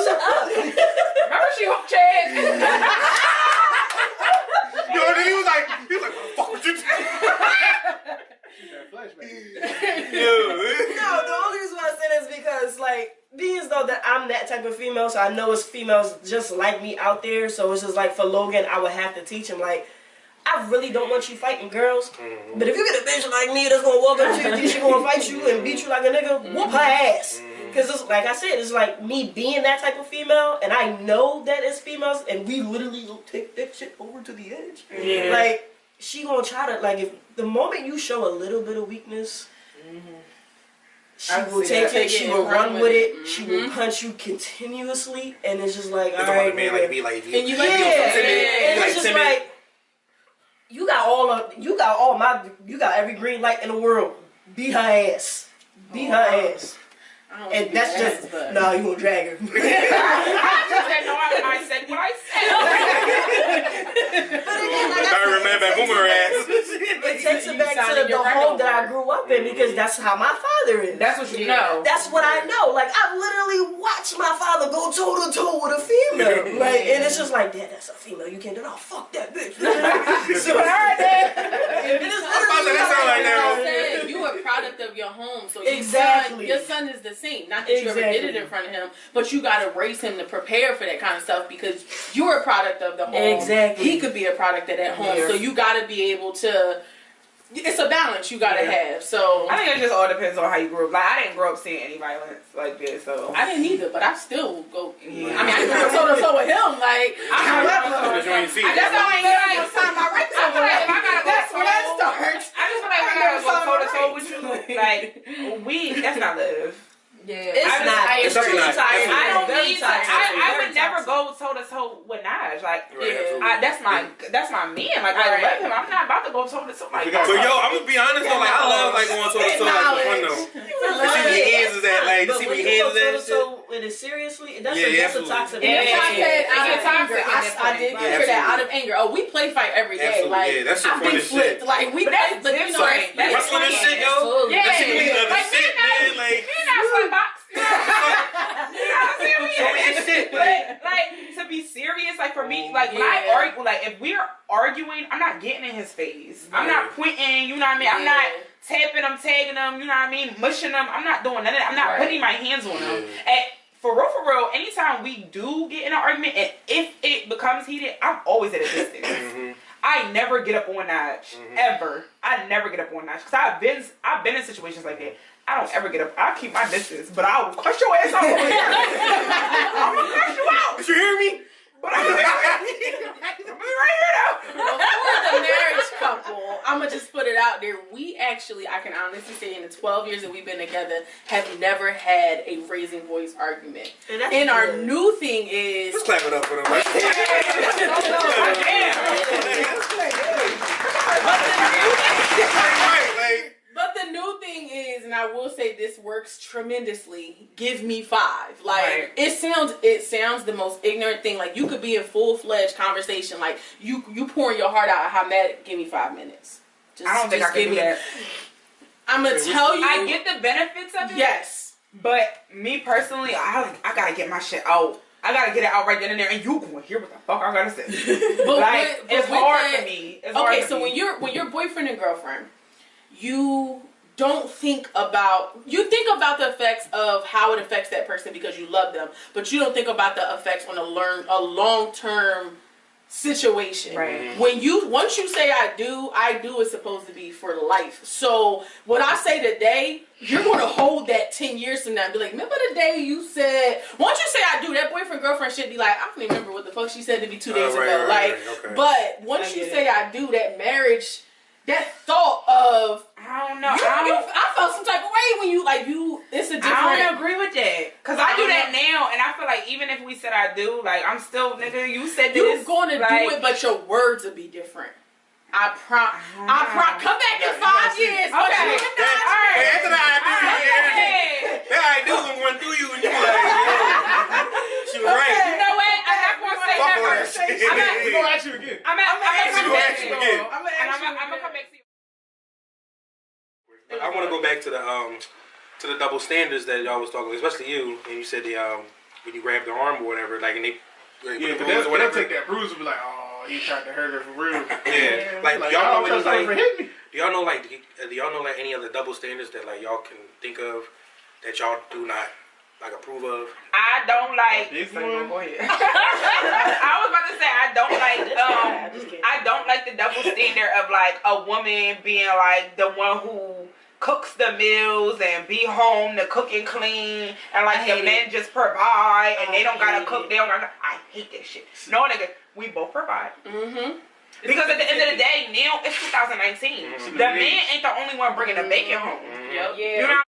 Shut up. remember she hooked Chad. Yo, and then he was like, what the fuck was you doing? That flashback. No, the only reason why I say that is because, like, being as though that I'm that type of female, so I know it's females just like me out there, so it's just like for Logan, I would have to teach him, like, I really don't want you fighting girls, but if you get a bitch like me that's gonna walk up to you and think she gonna fight you and beat you like a nigga, whoop her ass. Because it's like I said, it's like me being that type of female, and I know that it's females, and we literally will take that shit over to the edge. Yeah. Like, she gonna try to, like, if the moment you show a little bit of weakness, she I will see take that. it, she will run with it, she will punch you continuously, and it's just like, It's all about right, the man nigga. like be like, And you Yeah, like and like it's just timid. like, you got every green light in the world. Beat her ass. Beat her ass. I don't And do that's that, just, but- no, you gonna drag her. I just said no. I said what I said. But again, like I remember that boomer ass. it takes it You back sounded to the your home that I record. grew up in because that's how my father is. That's what you Yeah. know. That's what I know. Like, I literally watched my father go toe to toe with a female. Like, and it's just like, Dad, that's a female. You can't do that. Oh, fuck that bitch. So, all right, Dad. It is literally that sound like Like I that. said, you a product of your home, so Exactly. your son is the same. Not that you ever did it Exactly. in front of him, but you got to raise him to prepare for that kind of stuff because you're a product of the home. Exactly. He could be a product of that home, Yeah. so you got to be able to. It's a balance you got to have. So I think it just all depends on how you grew up. Like I didn't grow up seeing any violence like this, so I didn't either, but I still go. Yeah. I mean, I go toe to toe with him. Like, That's when you see I it. just don't like I feel like if I gotta that's go when toe- I just feel like if I gotta go toe to toe with you, like we. That's not love. Yeah, It's not. It's It's really truly not. toxic. I don't Very need to. toxic. I Very would never toxic. go toe to toe with Naj. Like, Right, that's my man. Like, I love him. I'm not about to go toe to toe. Like, So yo, I'm gonna be honest though, like I love like going toe to toe like for fun though. To see where your hands is at, like to But see when where you your go hands is at. toe and to shit. toe with it seriously, that's Yeah, that's a absolutely. toxic. And that's why I said Yeah. out of Yeah. anger. I did Yeah, picture that out of absolutely. anger. Oh, we play fight every day. Absolutely, Like yeah, that's some I've been funny flipped. shit. Like we But play, that's but you know, different. That's Wrestling and shit, yo. Yeah. That shit can be another Like, shit, man. Like we're not sweat box. You know what I'm saying? show me your shit, But like to be serious, like for me, like when I Yeah. argue, like if we're arguing, I'm not getting in his face. I'm Yeah. not pointing. You know what I mean? I'm not tapping him, tagging him. You know what I mean? Mushing him. I'm not doing none of that. I'm not Right. putting my hands on him. And for real, anytime we do get in an argument, and if it becomes heated, I'm always at a distance. Mhm. I never get up on Naj ever. I never get up on Naj because I've been in situations like that. I don't ever get up. I keep my distance, but I will cuss your ass out over here. I'm gonna cuss you out. Did you hear me? But I'm gonna be right here though. Well, for the marriage couple, I'm gonna just put it out there. We actually, I can honestly say, in the 12 years that we've been together, have never had a raising voice argument. And our new thing is, Let's clap it up for them. Right? but the new thing is, and I will say this works tremendously. Give me 5. Like Right. it sounds the most ignorant thing. Like you could be in full-fledged conversation, like you pouring your heart out. How mad? Give me 5 minutes. Just, I don't think I just can give do me. that. I'm gonna tell you. I get the benefits of it. Yes. But me personally, I gotta get my shit out. I gotta get it out right then and there, and you gonna hear what the fuck I gotta say. But Like it's with hard that- for me. It's hard Okay, for so me. when you're boyfriend and girlfriend, you don't think about the effects of how it affects that person because you love them, but you don't think about the effects on a long-term situation. Right. Once you say I do is supposed to be for life. So what I say today, you're gonna hold that 10 years from now and be like, remember the day you said, once you say I do, that boyfriend girlfriend should be like, I don't even remember what the fuck she said to me 2 days ago. Okay. But once you say I do, that marriage, that thought of I don't know. I felt some type of way when it's a different. I don't agree with that. Because I do that now, and I feel like even if we said I do, like, I'm still, nigga, you said You're this. going to do it, but your words will be different. I promise. Come back in 5 years. Okay. Alright. After the idea, that idea was going through you, and you were like, yo, she was right. You know what? I'm not going to say Fuck that all that first. shit. We're gonna ask you again. I'm gonna come back to you. again. I'm gonna come back to you. I want to go back to the double standards that y'all was talking, especially you, and you said the when you grab the arm or whatever, like, and they Yeah, but bruise or they'll take that bruise and be like, oh, he tried to hurt her for real. Yeah, like Like, y'all know oh, any, sorry for like, hitting me. do y'all know like any other double standards that like y'all can think of that y'all do not like approve of? I don't like. Big Sorry, one? go ahead. I was about to say I don't like the double standard of like a woman being like the one who cooks the meals and be home to cook and clean, and like the men just provide and they don't gotta cook. They don't gotta. I hate that shit. No, nigga, we both provide. Because at the end of the day, now it's 2019. The man ain't the only one bringing the bacon home. Yep. You know what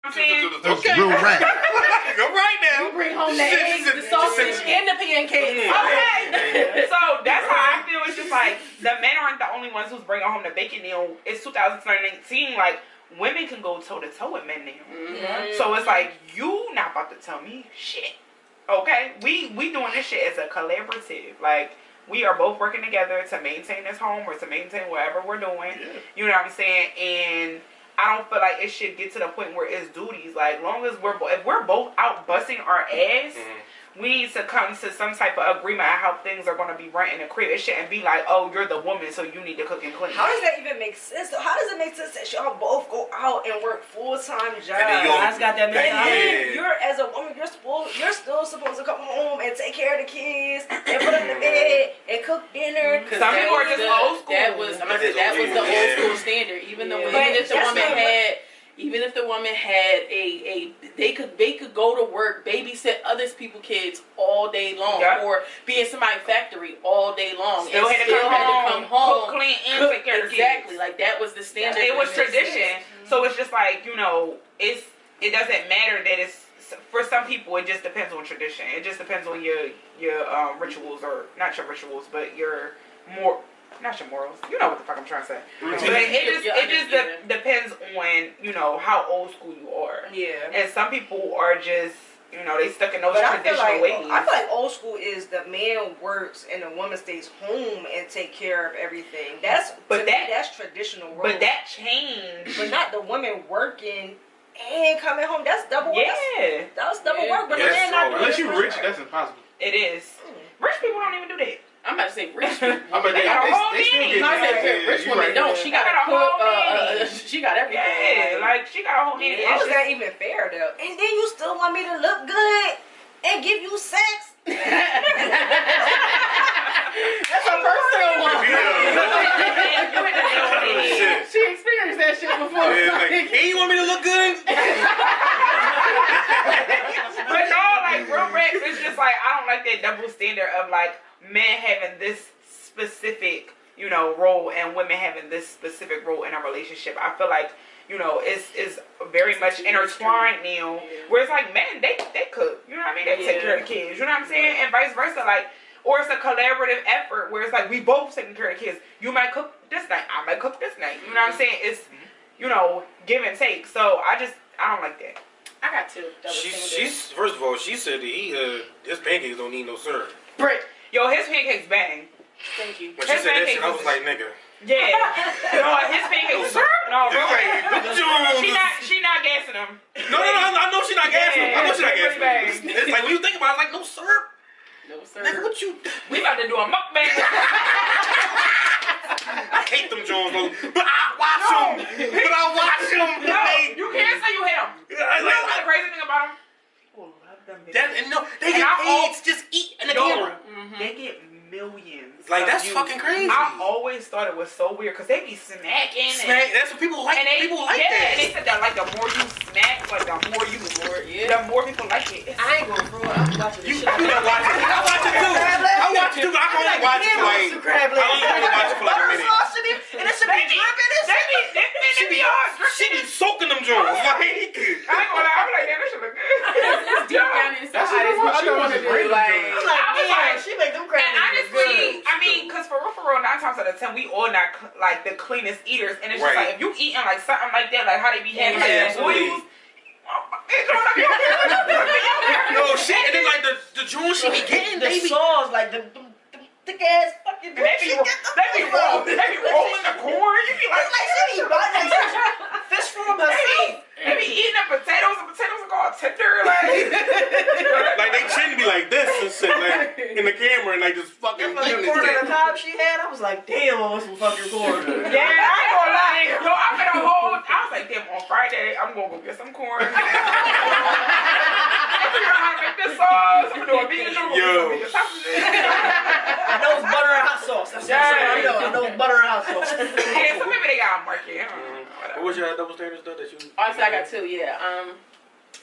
I'm saying? That's real rap. Go right now. You bring home the eggs, the sausage, and the pancakes. Okay. So that's how I feel. It's just like the men aren't the only ones who's bringing home the bacon now. It's 2019. Like women can go toe to toe with men now. So it's like you not about to tell me shit. Okay, we doing this shit as a collaborative. Like we are both working together to maintain this home or to maintain whatever we're doing. Yeah. You know what I'm saying? And I don't feel like it should get to the point where it's duties. Like, long as if we're both out busting our ass, we need to come to some type of agreement on how things are going to be run in the crib. It shouldn't be like, oh, you're the woman, so you need to cook and clean. How does that even make sense? Though? How does it make sense that y'all both go out and work full-time jobs? Guys got that And then mentality. you're, as a woman, you're still supposed to come home and take care of the kids and put them to bed and cook dinner. Some people are just old school. That was the old school standard. Even though even if the woman had they could go to work, babysit other people's kids all day long, or be in somebody's factory all day long, Still had to come home, cook, clean, and take care of kids. Exactly, like that was the standard. It was tradition. So it's just like, you know, it's it doesn't matter that it's for some people. It just depends on tradition. It just depends on your rituals, or not your rituals, but your not your morals. You know what the fuck I'm trying to say. But it just depends on how old school you are. Yeah. And some people are just they stuck in those But traditional ways. I feel like old school is the man works and the woman stays home and take care of everything. That's traditional role. But that changed. But not the woman working and coming home. That's double work. Yeah. That's double work. But the Yes, man not doing unless it you for rich, sure. that's impossible. It is. Rich people don't even do that. I'm about to say rich people. They got a whole they still nanny. get I said yeah, rich you woman right. don't. She got They got a a whole cook. nanny. She got everything. Yeah, like she got a whole nanny. How is that even fair though? And then you still want me to look good and give you sex? That's a personal one. Shit. She experienced that shit before. Yeah, like, hey, you want me to look good? But no, like real rap, it's just like I don't like that double standard of like men having this specific, role and women having this specific role in a relationship. I feel like, it's very much intertwined now. Where it's like men, they cook, you know what I mean? They take care of the kids, you know what I'm saying? And vice versa, like, or it's a collaborative effort where it's like we both taking care of the kids. You might cook this night, I might cook this night. You know what I'm saying? It's give and take. So I don't like that. I got two. She's first of all, she said that his pancakes don't need no syrup. Britt, yo, his pancakes bang. Thank you. When she said that shit, I was like, nigga. Yeah. No, his pancakes. No, real rap. She not gassing them. No, I know she not gassing him. I know she not Yeah, gassing him. It's like when you think about it, like no syrup. No sir. Nigga, what you? We about to do a mukbang. I hate them Jones, but I watch them. But I watch them. No, you can't say you hate them. You know what's the crazy thing about them? People love them. They get paid to just eat in the camera. They get millions. Like of that's views. fucking crazy. I always thought it was so weird because they be smacking. That's what people like. People like yeah, that. and they said that like the more you smack, like the more people like it. I ain't gonna throw it. I'm watching this shit. I watch it too. I watch it too, but I can only watch it for like. I only watch it for like a minute. And it should be dripping. They be hard. She be soaking them Jones. Like, I ain't gonna lie. I'm like, damn, this shit look good. It's deep down inside. That's It's what you want to do. Like, I'm like, man, she make them crab And legs look honestly, good. I mean, because for real, 9 times out of 10, we all not like the cleanest eaters, and it's just Right. like if you eating like something like that, like how they be having Yeah, like absolutely. oils. No shit, and then like the Jones she be getting, The they be. sauce, like the thick ass fucking They be rolling the corn. You be like, she be biting fish from herself. they be eating the potatoes. The potatoes are called tender. Like they tend to be like this and shit, like in the camera, and like just fucking That fucking giving corn it on the cob she had, I was like, damn, I want some fucking corn. Yeah, I ain't gonna lie. Yo, I was like, damn, on Friday, I'm gonna go get some corn. I'm gonna make this sauce. I'm gonna do a vegan noodle. I know it's butter and hot sauce. That's what I know. I know it's butter and hot sauce. Yeah, so maybe they got a market. What was your double standards though that you? honestly, I got two. Yeah.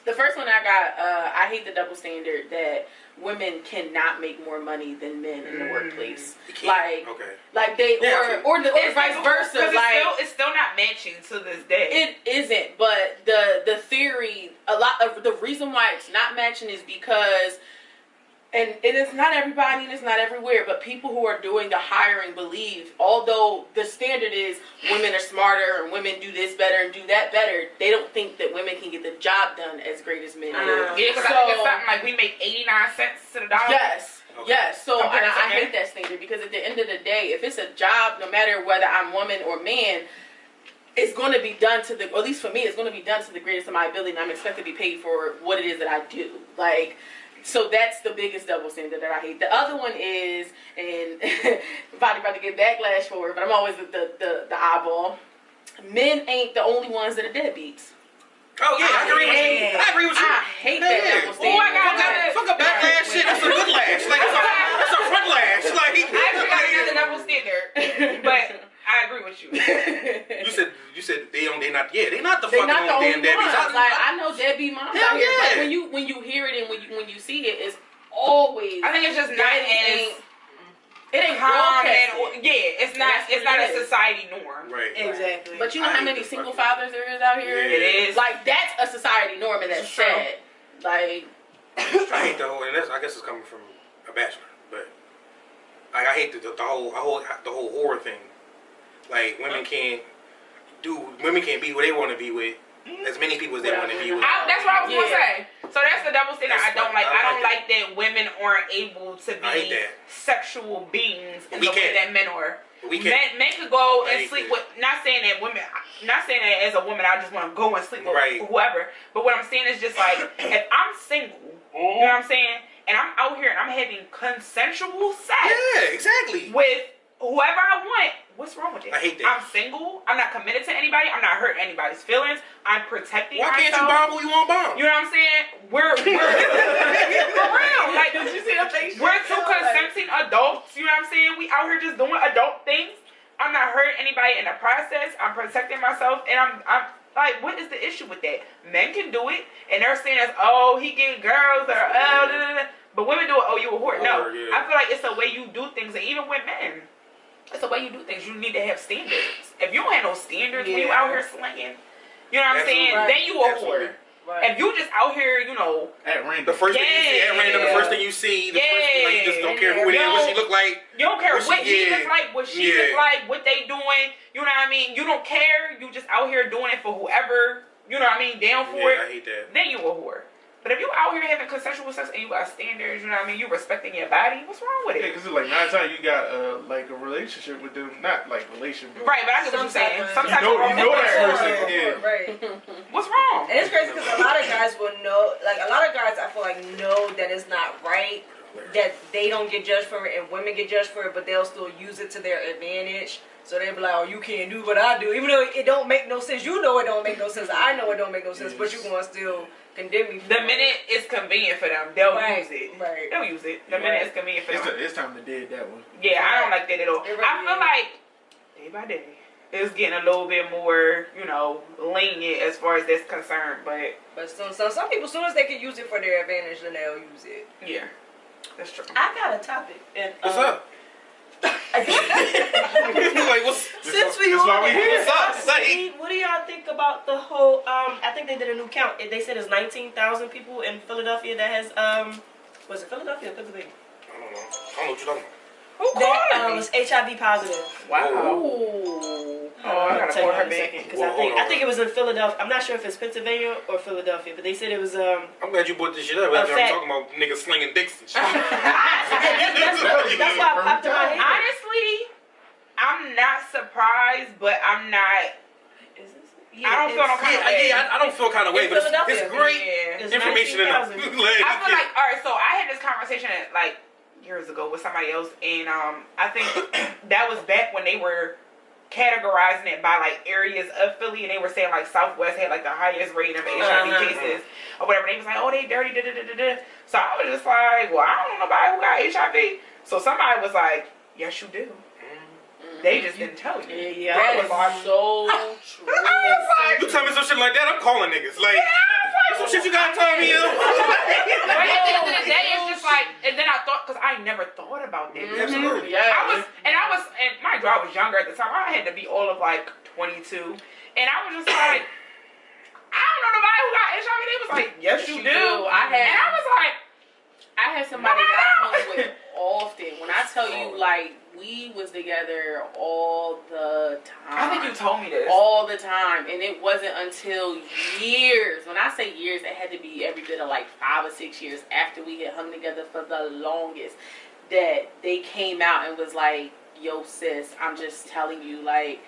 The first one I got. I hate the double standard that women cannot make more money than men in the workplace. Like, Okay. like they or vice versa. Like it's still not matching to this day. it isn't, but the theory, a lot of the reason why it's not matching is because, and it is not everybody and it's not everywhere, but people who are doing the hiring believe, although the standard is women are smarter and women do this better and do that better, they don't think that women can get the job done as great as men do. Yeah, because I think it's something like we make 89 cents to the dollar. Yes. Okay. Yes. So Compared and to I men. hate that standard because at the end of the day, if it's a job, no matter whether I'm woman or man, it's going to be done to the, or at least for me, it's going to be done to the greatest of my ability, and I'm expected to be paid for what it is that I do. Like, so that's the biggest double standard that I hate. The other one is, and probably about to get backlash for it, but I'm always the eyeball. Men ain't the only ones that are deadbeats. Oh yeah, I agree with you. I agree with you. I hate that double standard. Oh, I got another. Fuck a backlash shit. That's a good lash. Like that's a front lash. Like I actually got another double standard, but I agree with you. you said they're not the They're fucking not the only damn deadbeats. ones. Like I know deadbeat moms Hell out here, yeah. but when you hear it and when you see it, it's always. I think it's just not daddy as. ain't- It ain't common. broadcasted. Yeah, it's not. That's It's what not it a is. society norm. Right. Exactly. But you know I how hate many this single fucking- fathers there is out here? Yeah. It is. Like, that's a society norm, and that's It's true. sad. Like, I hate the whole, and that's, I guess it's coming from a bachelor, but like I hate the whole horror thing. Like women can't be who they want to be with as many people as they want to be with. That's what I was gonna Yeah. say. So that's the double standard I That's don't like- like. I I don't like like that women aren't able to I hate be that. sexual beings in We the way can't. that men are. We can't. Men could go I and hate sleep that. with. Not saying that women. Not saying that as a woman I just want to go and sleep with Right. whoever. But what I'm saying is just like if I'm single, you know what I'm saying, and I'm out here and I'm having consensual sex Yeah, exactly. with whoever I want. What's wrong with it? I hate that. I'm single. I'm not committed to anybody. I'm not hurting anybody's feelings. I'm protecting Why myself. can't you bomb who you want to bomb? You know what I'm saying? We're for real. Like, did you see the face? we're two consenting adults. You know what I'm saying? We out here just doing adult things. I'm not hurting anybody in the process. I'm protecting myself, and I'm like, what is the issue with that? Men can do it, and they're saying as, oh, he get girls that are, da, da, da. But women do it. Oh, you a whore? No, Whore, yeah. I feel like it's the way you do things, and even with men. It's the way you do things. You need to have standards. If you don't have no standards when you out here slinging, you know what I'm saying? Absolutely. Then you a Absolutely. whore. If you just out here, you know, At random. The first thing you see at random, the Yeah. first thing you see, the first thing, like, you just don't care who it is, what she look like. you don't care What what she- he yeah. look like, what she Yeah. look like, what they doing. You know what I mean? You don't care. You just out here doing it for whoever, you know what I mean, down for Yeah, I it. hate that. Then you a whore. But if you out here having consensual sex and you got standards, you know what I mean, you respecting your body, what's wrong with Yeah, it? because it's like 9 times you got like a relationship with them, not like relationship. Right, but I get what you're saying. Some Sometimes You know that person. Right, Yeah. right. what's wrong? And it's crazy because a lot of guys will know, like a lot of guys I feel like know that it's not right, that they don't get judged for it and women get judged for it, but they'll still use it to their advantage. So they'll be like, oh, you can't do what I do. Even though it don't make no sense. You know it don't make no sense. I know it don't make no sense, but you gonna still condemn me for The it. minute it's convenient for them, they'll Right, use it. right. They'll use it. The minute it's convenient for them. It's time to dead that one. Yeah, I don't like that at all. It really I feel is. like day by day, it's getting a little bit more, you know, lenient as far as that's concerned. But But some people, as soon as they can use it for their advantage, then they'll use it. yeah, that's true. I got a topic. And, What's up? Like, what's Since we That's why on we it, here. What's up? Say. what do y'all think about the whole? I think they did a new count. They said it's 19,000 people in Philadelphia that has was it Philadelphia or Pennsylvania? I don't know what you're talking about. Who That called me? was HIV positive. Wow. Ooh. Oh, I gotta tell you call her in a back. second because Well, hold I on. think it was in Philadelphia. I'm not sure if it's Pennsylvania or Philadelphia, but they said it was I'm glad you brought this shit up. After I'm fact. talking about niggas slinging dicks and shit. that's why it popped in my head. Honestly, I'm not surprised, but I'm not. Is this? I don't feel no kind of way. I don't feel kind of way, In but it's Philadelphia. great Yeah. It's information in 19,000. it. I feel like, all right, so I had this conversation like years ago with somebody else, and I think that was back when they were categorizing it by like areas of Philly, and they were saying like Southwest had like the highest rating of HIV cases or whatever. They was like, oh, they dirty, da da da da da. So I was just like, well, I don't know nobody who got HIV. So somebody was like, yes, you do. They just didn't tell you. Yeah, That That was is like, so true. You tell me some shit like that, I'm calling niggas. Like, some shit you gotta tell me. But at the end of the day, it's just like, and then I thought, because I never thought about that. Absolutely. Yeah. and my I was younger at the time. I had to be all of like 22, and I was just like, I don't know nobody who got HIV. They was like, yes, you do. And I was like, I had somebody that I hung with often. When I tell you, like, we was together all the time. I think you told me this. All the time. And it wasn't until years, when I say years, it had to be every bit of like 5 or 6 years after we had hung together for the longest, that they came out and was like, yo, sis, I'm just telling you, like,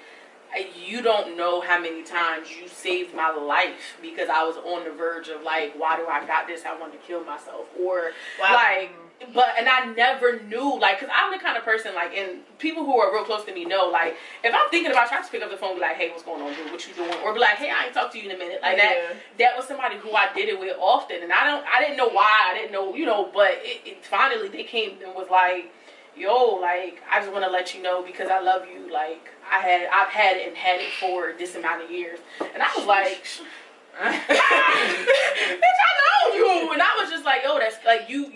you don't know how many times you saved my life because I was on the verge of like, why do I got this? I want to kill myself. Or like, and I never knew, like, because I'm the kind of person, like, and people who are real close to me know, like, if I'm thinking about trying to pick up the phone and be like, hey, what's going on, dude? What you doing? Or be like, hey, I ain't talked to you in a minute. Like, that was somebody who I did it with often. And I didn't know why. I didn't know, you know, but it finally, they came and was like, yo, like, I just want to let you know because I love you. Like, I've had it for this amount of years. And I was like, bitch, I know you. And I was just like, yo, that's like, you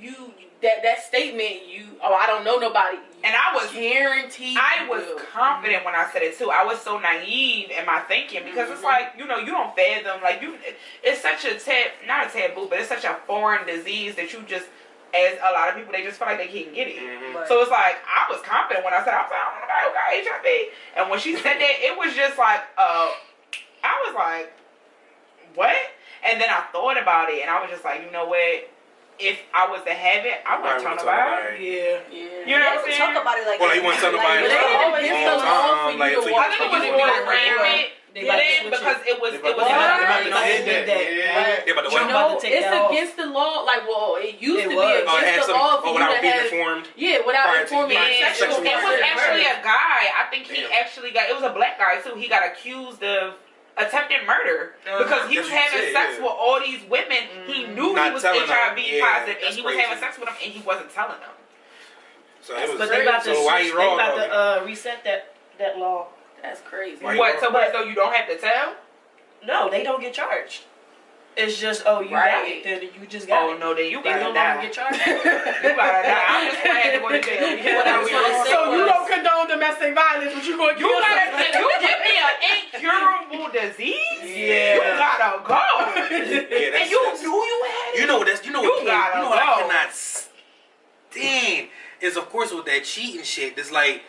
that statement, I don't know nobody. And I was guaranteed. I was confident when I said it too. I was so naive in my thinking because it's like, you don't fathom, like it's such a not a taboo, but it's such a foreign disease that you just, as a lot of people, they just feel like they can't get it. Right. So it's like, I was confident when I said, I was like, I don't know nobody who got HIV. And when she said that, it was just like, I was like, what? And then I thought about it, and I was just like, you know what? If I was to have it, I wouldn't tell nobody. Yeah. You know what I'm saying? Talk about it like Well, you want to tell nobody. But they didn't against the law for you to I think it was more rampant. They It like didn't switch because it was They in about to- another Yeah, but the Trump what? about to take it's that off. against the law. Like, well, it used It to be was. Oh, it had against the some. law for Oh, you without to being have. informed. Yeah, without Prior to- informing prior to sexual sexual It was Yeah. actually a guy. I think he Damn. actually got. It was a black guy too. He got accused of attempted murder because he That's was what you having said, sex yeah. with all these women. He knew Not he was telling them. HIV Yeah, positive, and that's he was crazy. having sex with them, and he wasn't telling them. So it was. But they about to So why switch, you they wrong? about though? to reset that law. That's crazy. Why you What? wrong? So you don't have to tell? No, they don't get charged. It's just, you got Right. it, then you just got Oh it. no, then you They gotta no die. longer get charged. You gotta die. I'm just gonna have to go to jail. What I was gonna say So you was- don't condone domestic violence, but you going to You kill gotta. somebody. You give me an incurable disease. Yeah. You gotta go. Yeah, And you knew you had it. You know what that's. You know You what. gotta You know what I go. cannot stand is of course with that cheating shit. It's like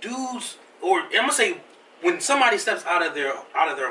dudes, or I'm gonna say when somebody steps out of their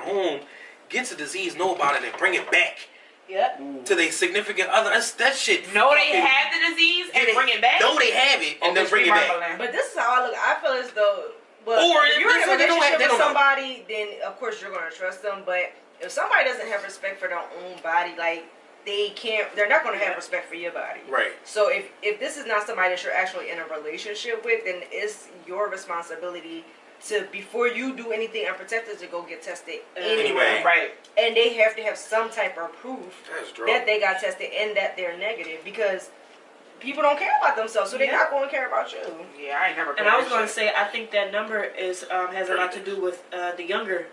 home, gets a disease, know about it, and bring it back Yeah. to their significant other. That shit. No, they fucking- have the disease and Yeah, bring it back. No, they have it and then bitch, bring be it back. rumbling. But this is how I look. I feel as though, well, Or if if you're in a they don't have- relationship they with don't know. somebody, then of course you're gonna trust them. But if somebody doesn't have respect for their own body, like they're not gonna have respect for your body. Right. So if this is not somebody that you're actually in a relationship with, then it's your responsibility to, before you do anything unprotected, to go get tested anyway. Right. And they have to have some type of proof That's drunk. that they got tested and that they're negative, because people don't care about themselves, so they're not going to care about you. Yeah, I ain't never. And I was going to say, I think that number is has a lot to do with the younger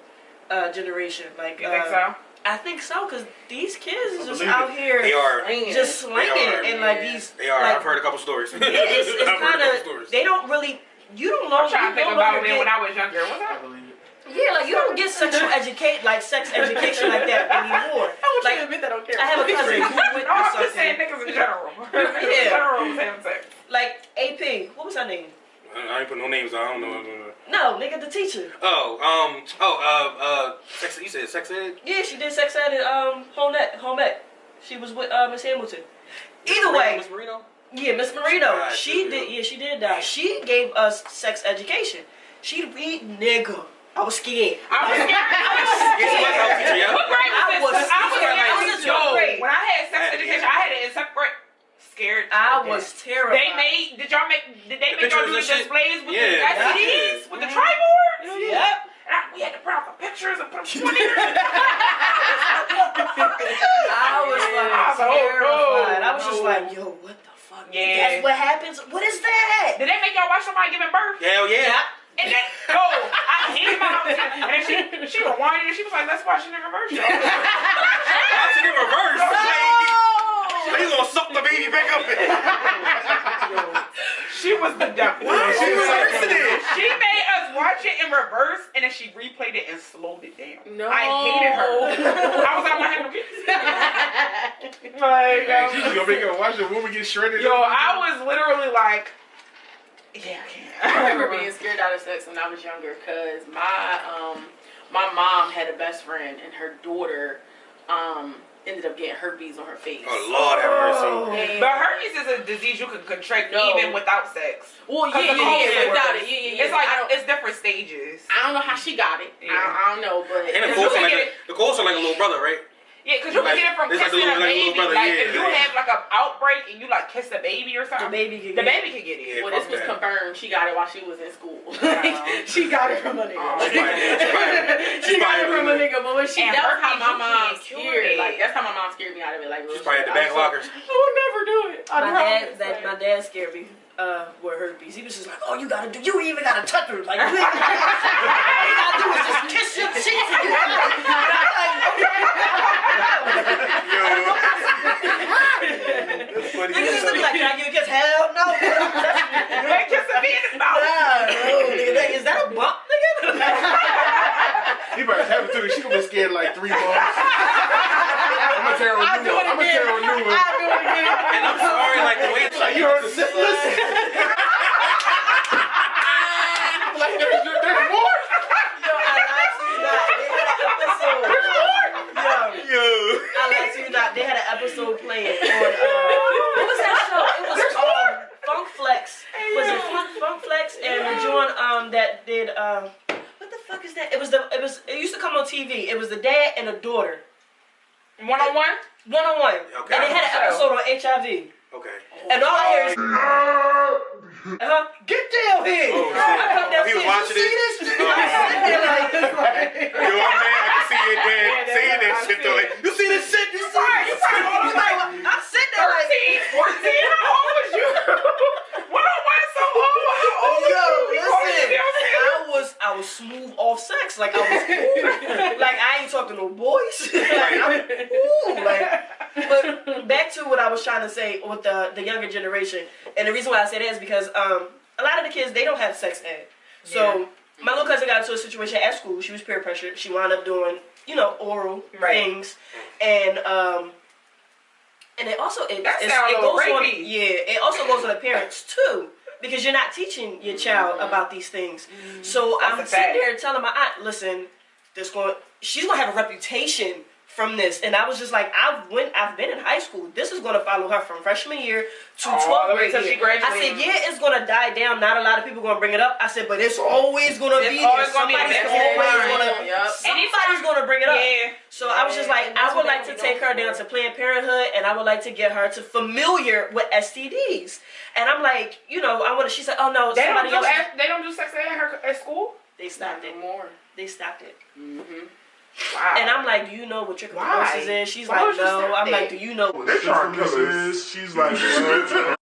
generation. Like, You think so? I think so, because these kids is just believe out it. here They are. just slinging They are. and like these. They are. Like, I've heard a couple stories. it's I've heard a kind couple of. stories. They don't really. You don't know. I'm trying to think about it when I was younger. What's I up? believe it. Yeah, like you don't get sex education like that anymore. I want you Like, to admit that I don't care. I have a cousin who went No, I'm through just saying something. niggas in general. Niggas in Yeah. general was having sex. Like AP, what was her name? I ain't put no names. I don't know. No, nigga, the teacher. Sex. You said sex ed. Yeah, she did sex ed at home ec. She was with Miss Hamilton. Either way, Miss Marino. yeah, Miss Marino. died, She too, did. yeah. Yeah, she did die. She gave us sex education. She'd read nigga. I was scared. I was scared. Yeah, she was a health teacher. Yeah. What grade I was this? was I was scared. I was in yo, third grade. when I had sex Had to be education, in I had it in seventh grade. Scared. I was terrified. They made. Did they make y'all do the pictures and shit? displays with Yeah. the STDs with the Mhm. triboards? Yep. And we had to print out the pictures and put them on there. I was like I was like, oh, terrified. no, I was just no. like, yo, what the fuck? Yeah. That's what happens. What is that? Did they make y'all watch somebody giving birth? Hell yeah. And then, I hated my mom. And then she rewinded and she was like, let's watch it in reverse, y'all. Watch it in reverse. They gonna suck the baby back up. She was the devil. She reversed it. She made us watch it in reverse and then she replayed it and slowed it down. No. I hated her. I was like, I'm not having no kids. Like, Man, she's gonna make her watch the woman get shredded. yo, I was literally like, yeah, I can't. I remember being scared out of sex when I was younger because my mom had a best friend and her daughter ended up getting herpes on her face. Oh Lord have mercy. But herpes is a disease you can contract No. even without sex. Well, Cause yeah, the cold without sores. it, yeah. It's like it's different stages. I don't know how she got it. Yeah. I don't know, but And the you Colts can are get like the Colts are like a little brother, right? Yeah, because you can get it from It's like kissing a little- a like a little baby. brother, Like yeah, if you yeah. have like an outbreak and you like kiss the baby or The something, baby could the get baby could get it. Yeah. well, this was fuck that. confirmed. She got it while she was in school. Wow. She got it from a nigga. Oh, She got it from a nigga, but when she And that's how herpes, my you mom can't cure scared. it. Like that's how my mom scared me out of it. Like She's probably at the back lockers. I would never do it. My dad scared me with herpes. He was just like, oh, you even gotta touch her. Like, all you gotta do is just kiss your cheeks. And you have it. That's funny. Niggas used to be like, can I give you a kiss? Hell no. You ain't kissing me in the mouth. Nah, no, nigga. Is that a bump, nigga? You better have it too. She gonna be scared like 3 months. I'm gonna tell her a new one. I'm gonna tell her a new one. I'll do it again. And I'm sorry, like the way it's Like you heard the syphilis? Like there's more. Yo, I lied to you not. They had an episode. Yo, I lied to you not. They had an episode playing on, what was that show? It was Funk Flex. Was it Funk Flex and the joint that did what the fuck is that? It used to come on TV. It was the dad and the daughter. One-on-one? One-on-one. Okay. And they had an episode on HIV. Okay. And all I hear is get down here. Oh, I come down he was watching you it. see this? I'm sitting there like, Yo, I'm mad. I can see your dad saying that shit though. Like, you see this shit? You see it? I'm sitting there like 14? How old was you? One-on-one so old. How old yo, was you? listen, I was smooth off sex. Like I was cool. Like I ain't talking to no boys. Like I'm cool. Like, but back to what I was trying to say with the younger generation, and the reason why I say that is because a lot of the kids, they don't have sex ed. So my little cousin got into a situation at school. She was peer pressured. She wound up doing, oral things, and it also it goes on. Yeah, it also goes on the parents too. Because you're not teaching your child about these things. So I'm sitting there telling my aunt, listen, she's gonna have a reputation from this. And I was just like, I've been in high school. This is gonna follow her from freshman year to 12th grade year. I said, yeah, it's gonna die down. Not a lot of people gonna bring it up. I said, but it's always gonna be there. Somebody's gonna bring it up. Yeah. So I was just like, I would like to take her down to Planned Parenthood, and I would like to get her to familiar with STDs. And I'm like, she said, oh no, they don't do sex ed at school? They stopped it. They stopped it. Mm-hmm. Wow. And I'm like, do you know what trichomoniasis is? She's like, no. I'm like, do you know what trichomoniasis is? She's like, what?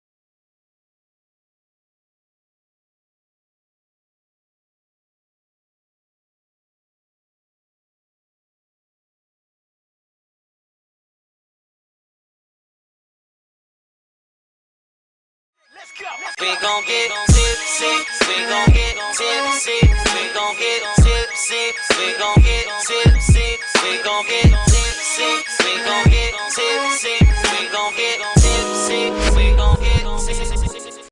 We gon' get tipsy, we gon' get tipsy, we gon' get tipsy, we gon' get tipsy, we gon' get tipsy, we gon' get tipsy.